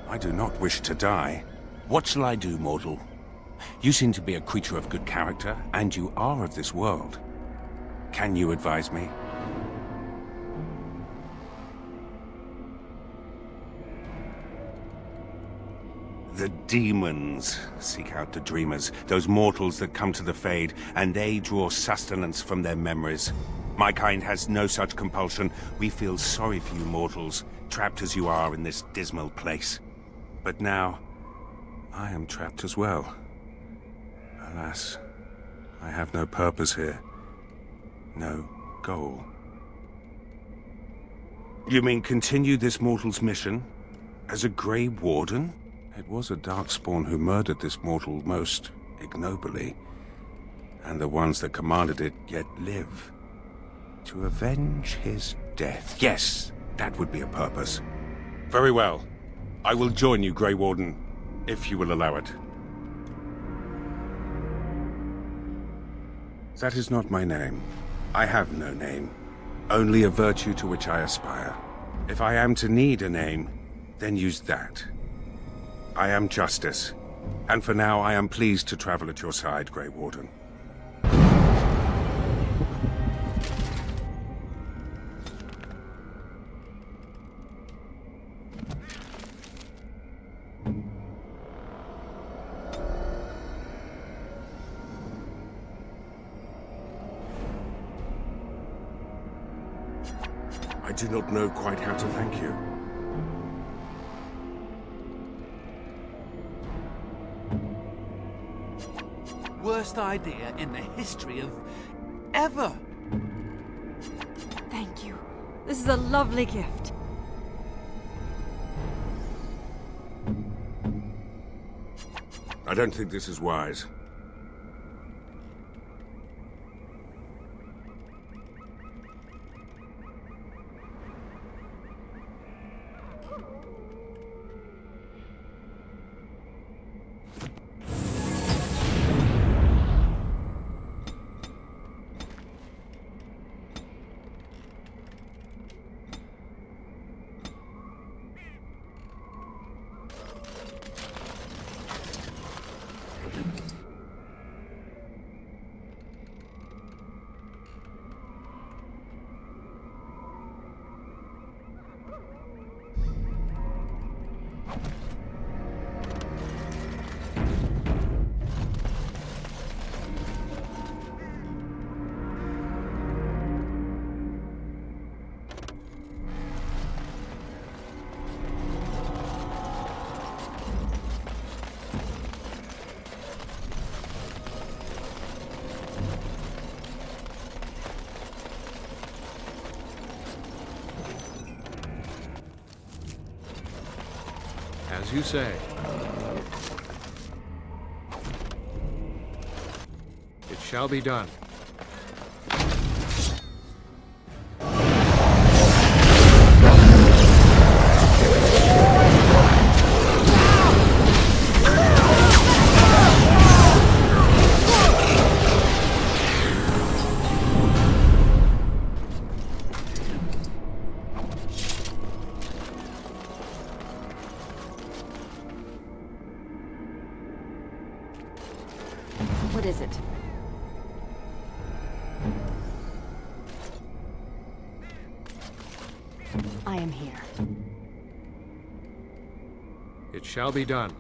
I do not wish to die. What shall I do, mortal? You seem to be a creature of good character, and you are of this world. Can you advise me? The demons seek out the dreamers, those mortals that come to the Fade, and they draw sustenance from their memories. My kind has no such compulsion. We feel sorry for you mortals, trapped as you are in this dismal place. But now, I am trapped as well. Alas, I have no purpose here. No goal. You mean continue this mortal's mission? As a Grey Warden? It was a Darkspawn who murdered this mortal most ignobly. And the ones that commanded it yet live. To avenge his death. Yes, that would be a purpose. Very well. I will join you, Grey Warden, if you will allow it. That is not my name. I have no name. Only a virtue to which I aspire. If I am to need a name, then use that. I am Justice, and for now I am pleased to travel at your side, Grey Warden. I do not know quite how to thank you. Worst idea in the history of ever. Thank you. This is a lovely gift. I don't think this is wise. As you say. It shall be done. What is it? I am here. It shall be done.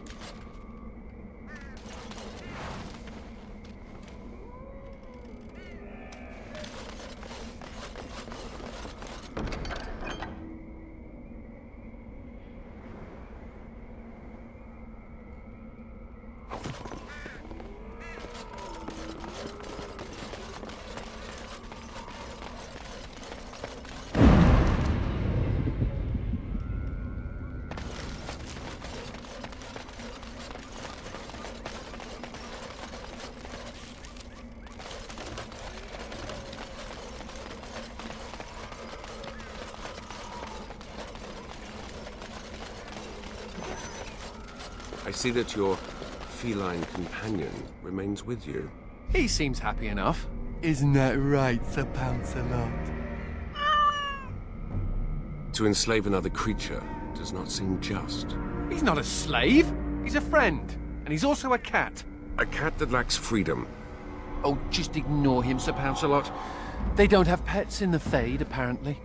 I see that your feline companion remains with you. He seems happy enough. Isn't that right, Sir Pouncelot? To enslave another creature does not seem just. He's not a slave. He's a friend. And he's also a cat. A cat that lacks freedom. Oh, just ignore him, Sir Pouncelot. They don't have pets in the Fade, apparently.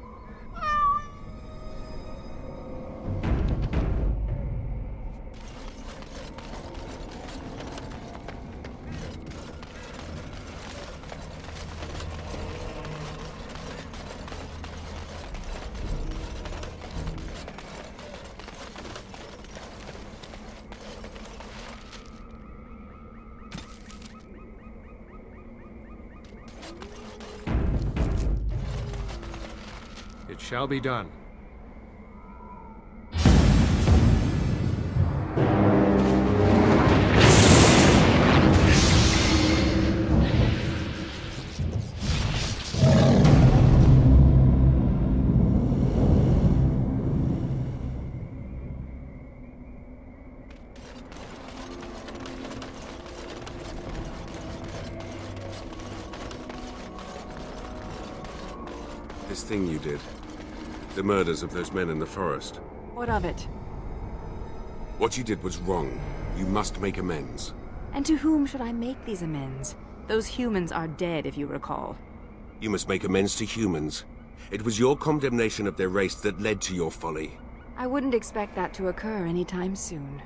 It shall be done. This thing you did. The murders of those men in the forest. What of it? What you did was wrong. You must make amends. And to whom should I make these amends? Those humans are dead, if you recall. You must make amends to humans. It was your condemnation of their race that led to your folly. I wouldn't expect that to occur anytime soon.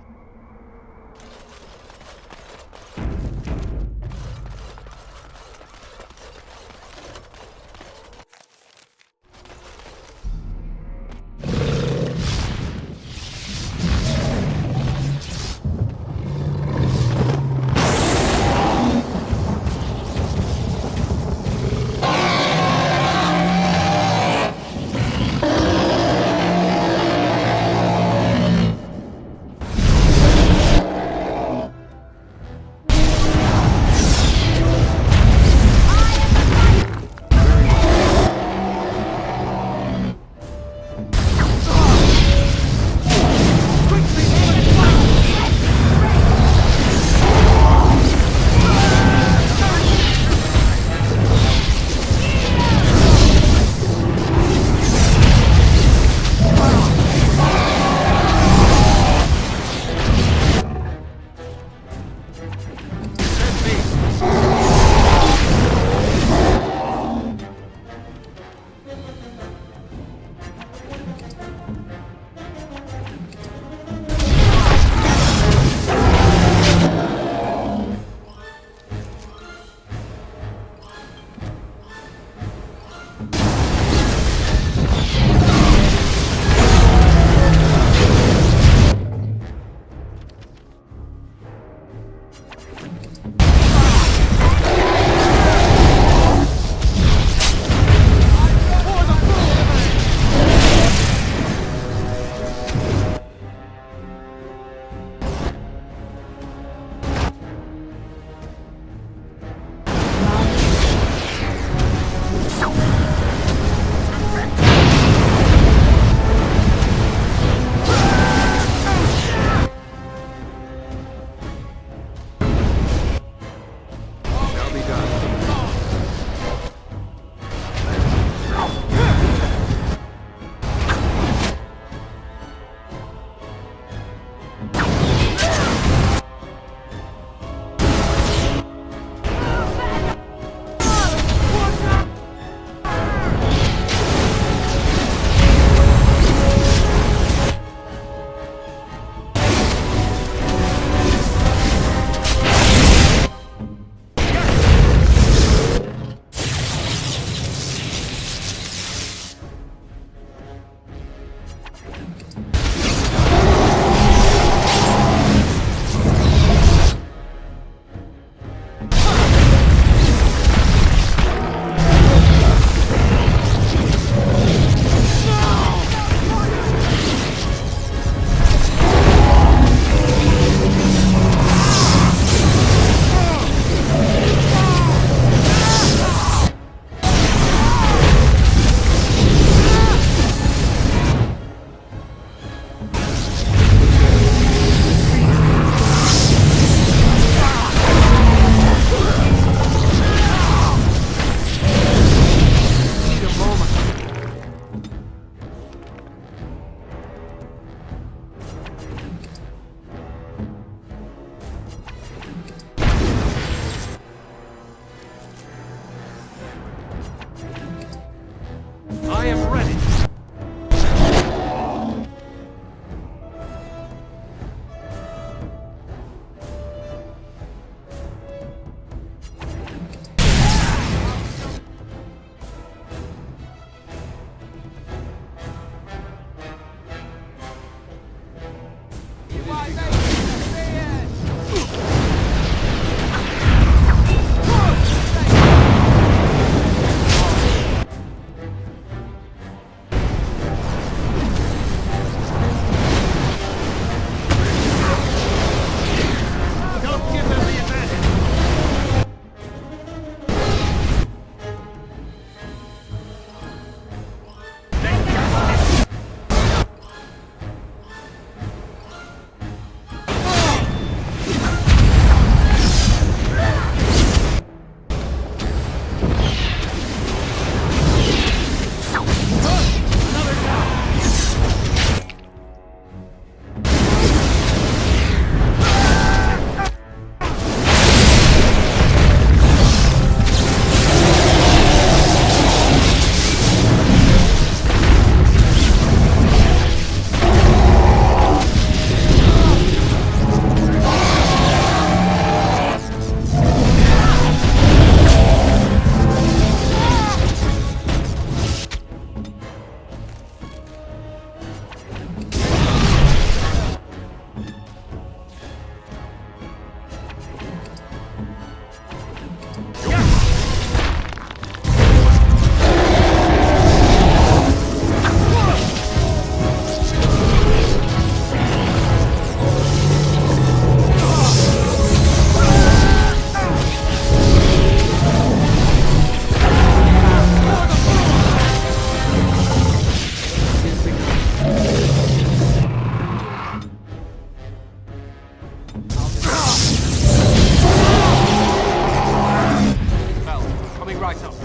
Coming right up.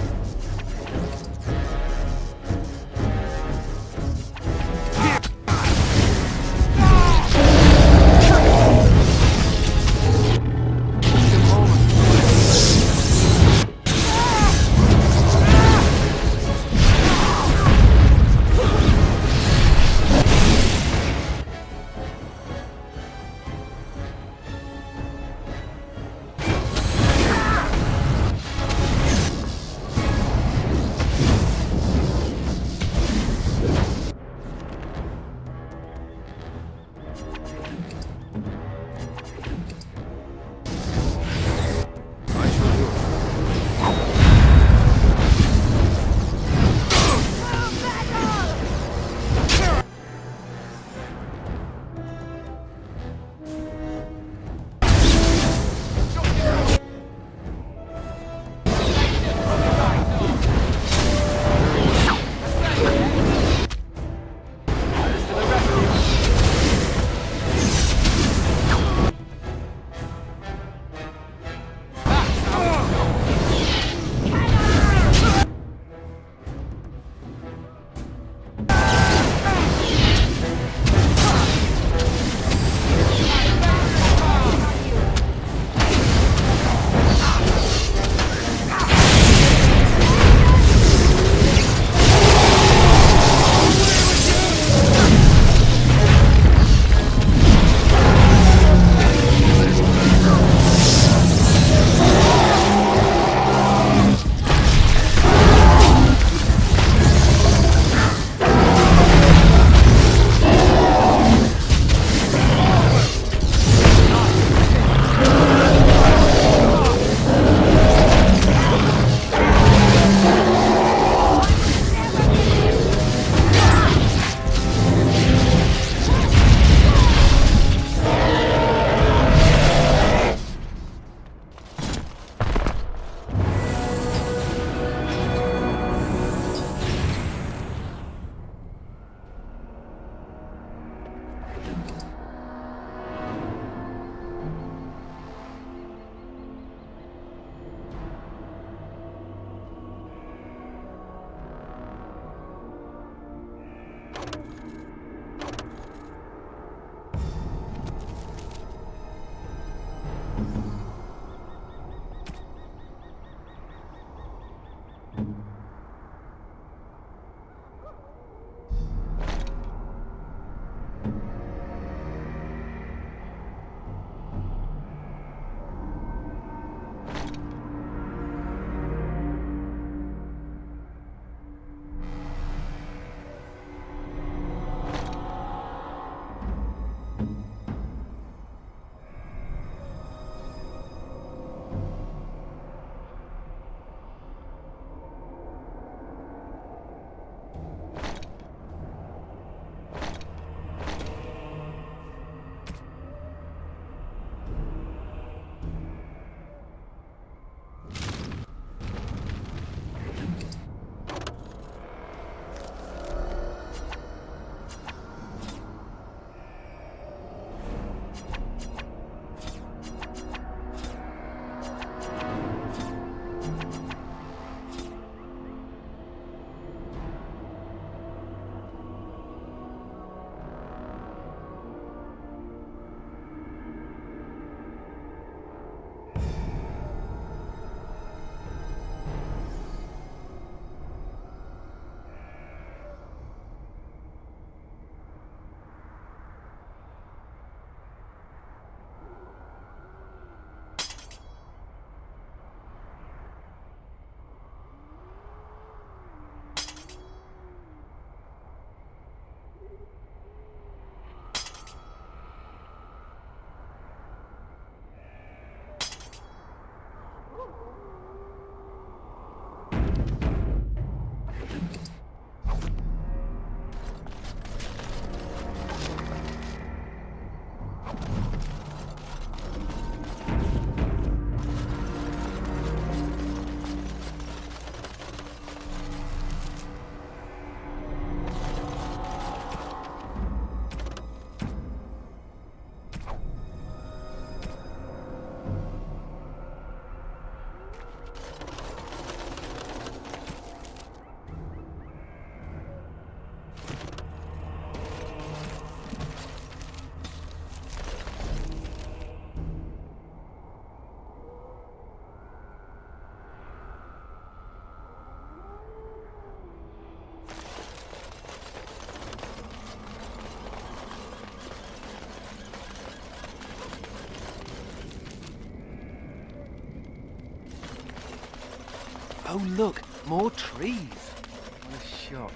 Oh, look, more trees. What a shock.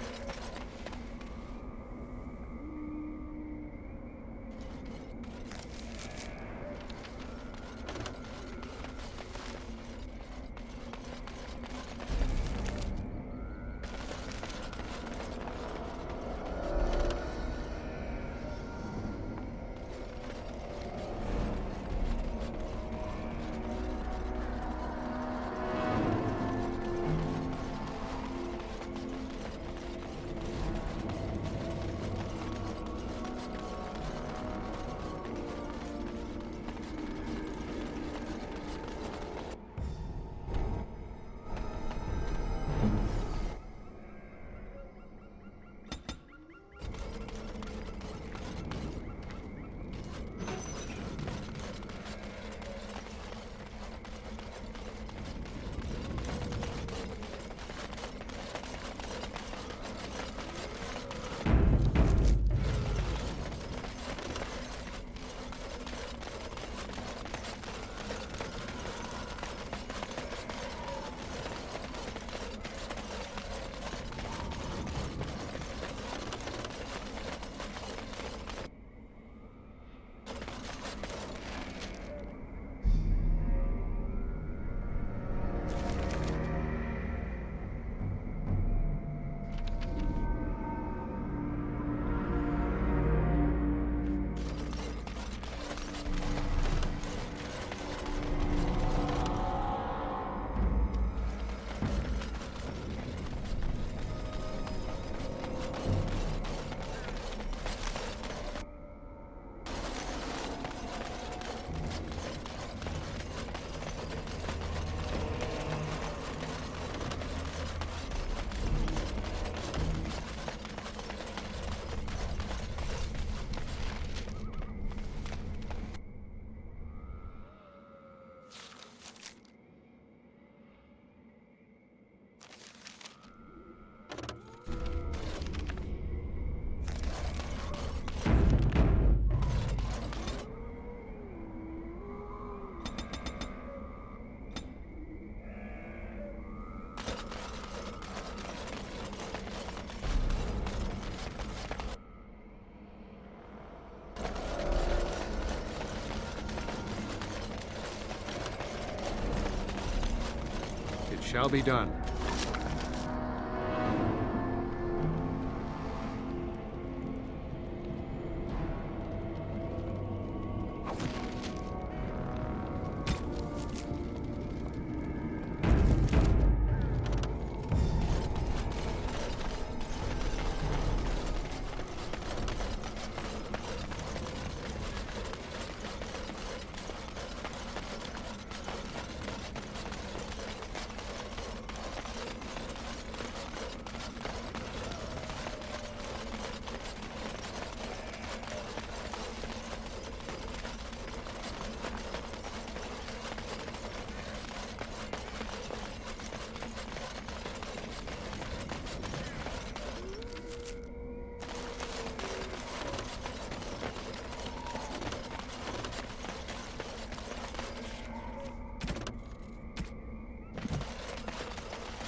Shall be done.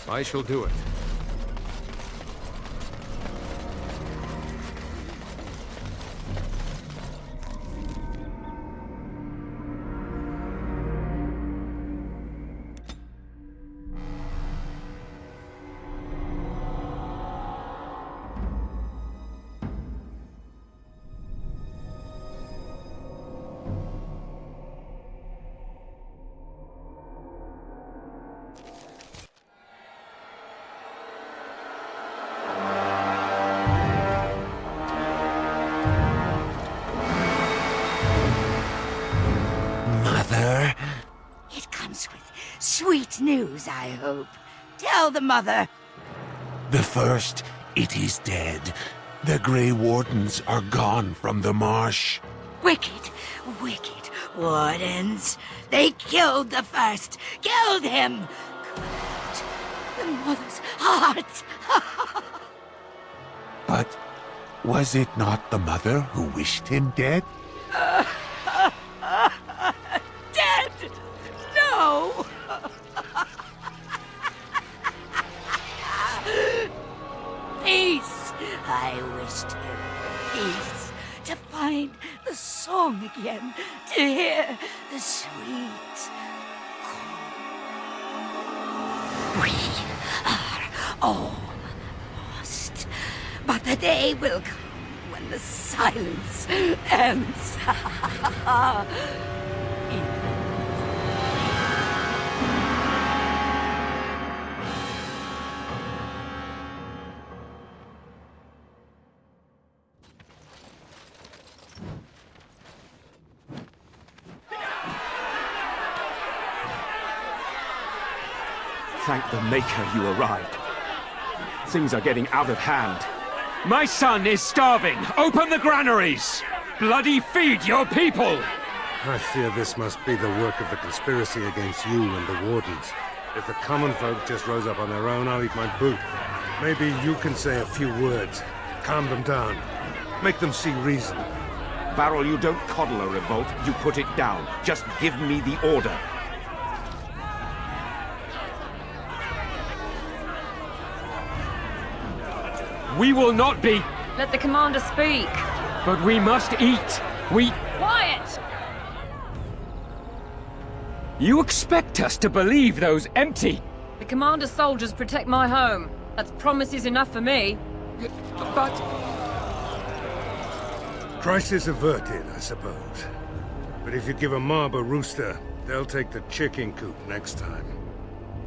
I shall do it. Mother? It comes with sweet news, I hope. Tell the mother. The first, it is dead. The Grey Wardens are gone from the marsh. Wicked, wicked wardens. They killed the first. Killed him. Cut out the mother's heart. But was it not the mother who wished him dead? Dead? No! home again to hear the sweet call. We are all lost, but the day will come when the silence ends. Thank the Maker you arrived. Things are getting out of hand. My son is starving! Open the granaries! Bloody feed your people! I fear this must be the work of the conspiracy against you and the Wardens. If the common folk just rose up on their own, I'll eat my boot. Maybe you can say a few words. Calm them down. Make them see reason. Varl, you don't coddle a revolt, you put it down. Just give me the order. We will not be... Let the commander speak. But we must eat. Quiet! You expect us to believe those empty... The commander's soldiers protect my home. That's promises enough for me. But... Crisis averted, I suppose. But if you give a mob a rooster, they'll take the chicken coop next time.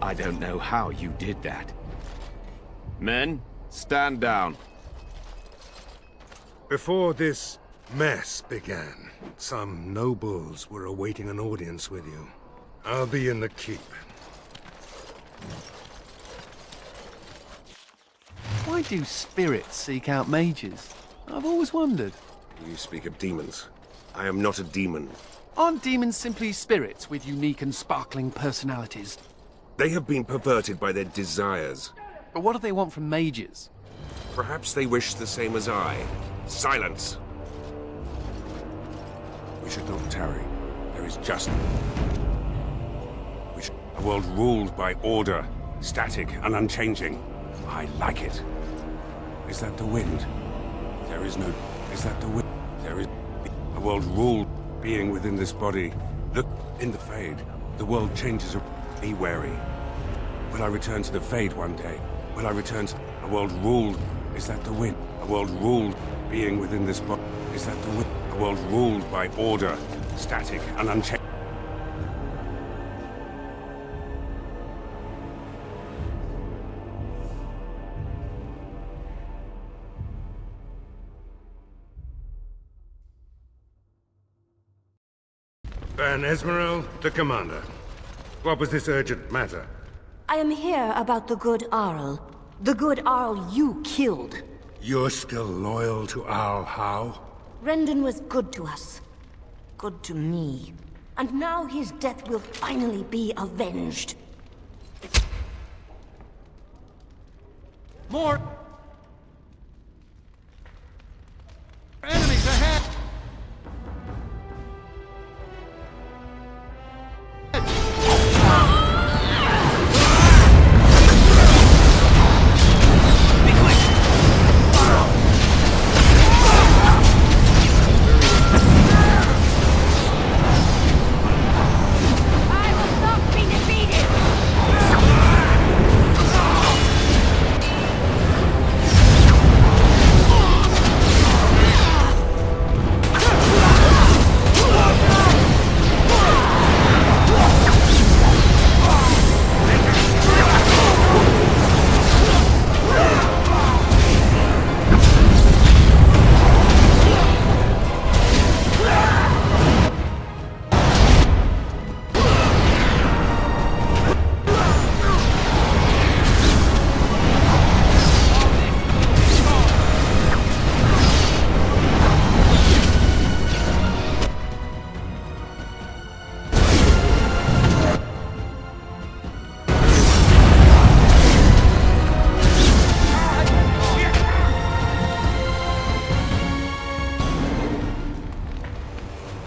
I don't know how you did that. Men, stand down. Before this mess began, some nobles were awaiting an audience with you. I'll be in the keep. Why do spirits seek out mages? I've always wondered. You speak of demons. I am not a demon. Aren't demons simply spirits with unique and sparkling personalities? They have been perverted by their desires. But what do they want from mages? Perhaps they wish the same as I. Silence! We should not tarry. There is just... A world ruled by order, static and unchanging. I like it. Is that the wind? There is no... Is that the wind? There is... A world ruled being within this body. Look, in the Fade, the world changes. Be wary. Will I return to the Fade one day? Will I return to... A world ruled... Is that the wind? A world ruled being within this body. Is that the wind? A world ruled by order, static and unchanged. Ban Ezmerel, the commander. What was this urgent matter? I am here about the good Arl. The good Arl you killed. You're still loyal to Arl Howe? Rendon was good to us. Good to me. And now his death will finally be avenged. More! Enemies ahead!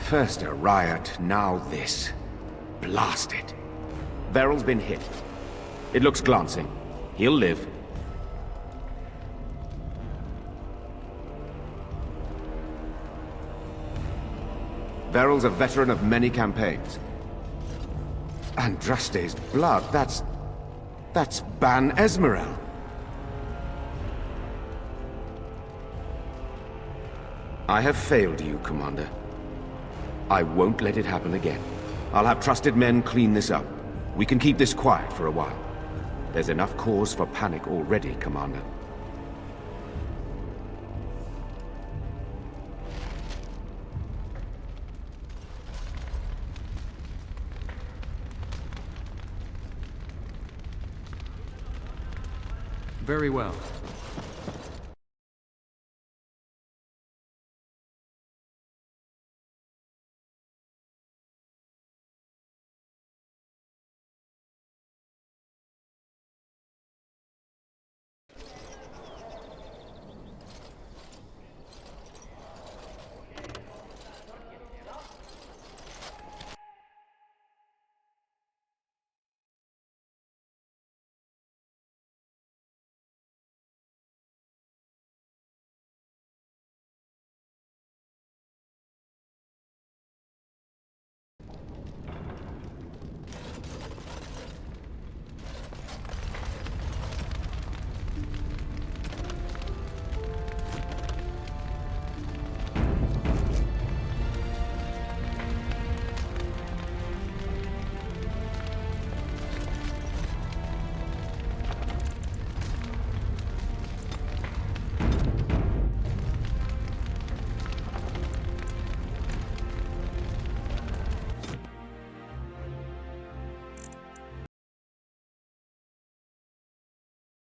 First a riot, now this. Blast it. Varl's been hit. It looks glancing. He'll live. Veryl's a veteran of many campaigns. Andraste's blood, that's Ban Ezmerel. I have failed you, Commander. I won't let it happen again. I'll have trusted men clean this up. We can keep this quiet for a while. There's enough cause for panic already, Commander. Very well.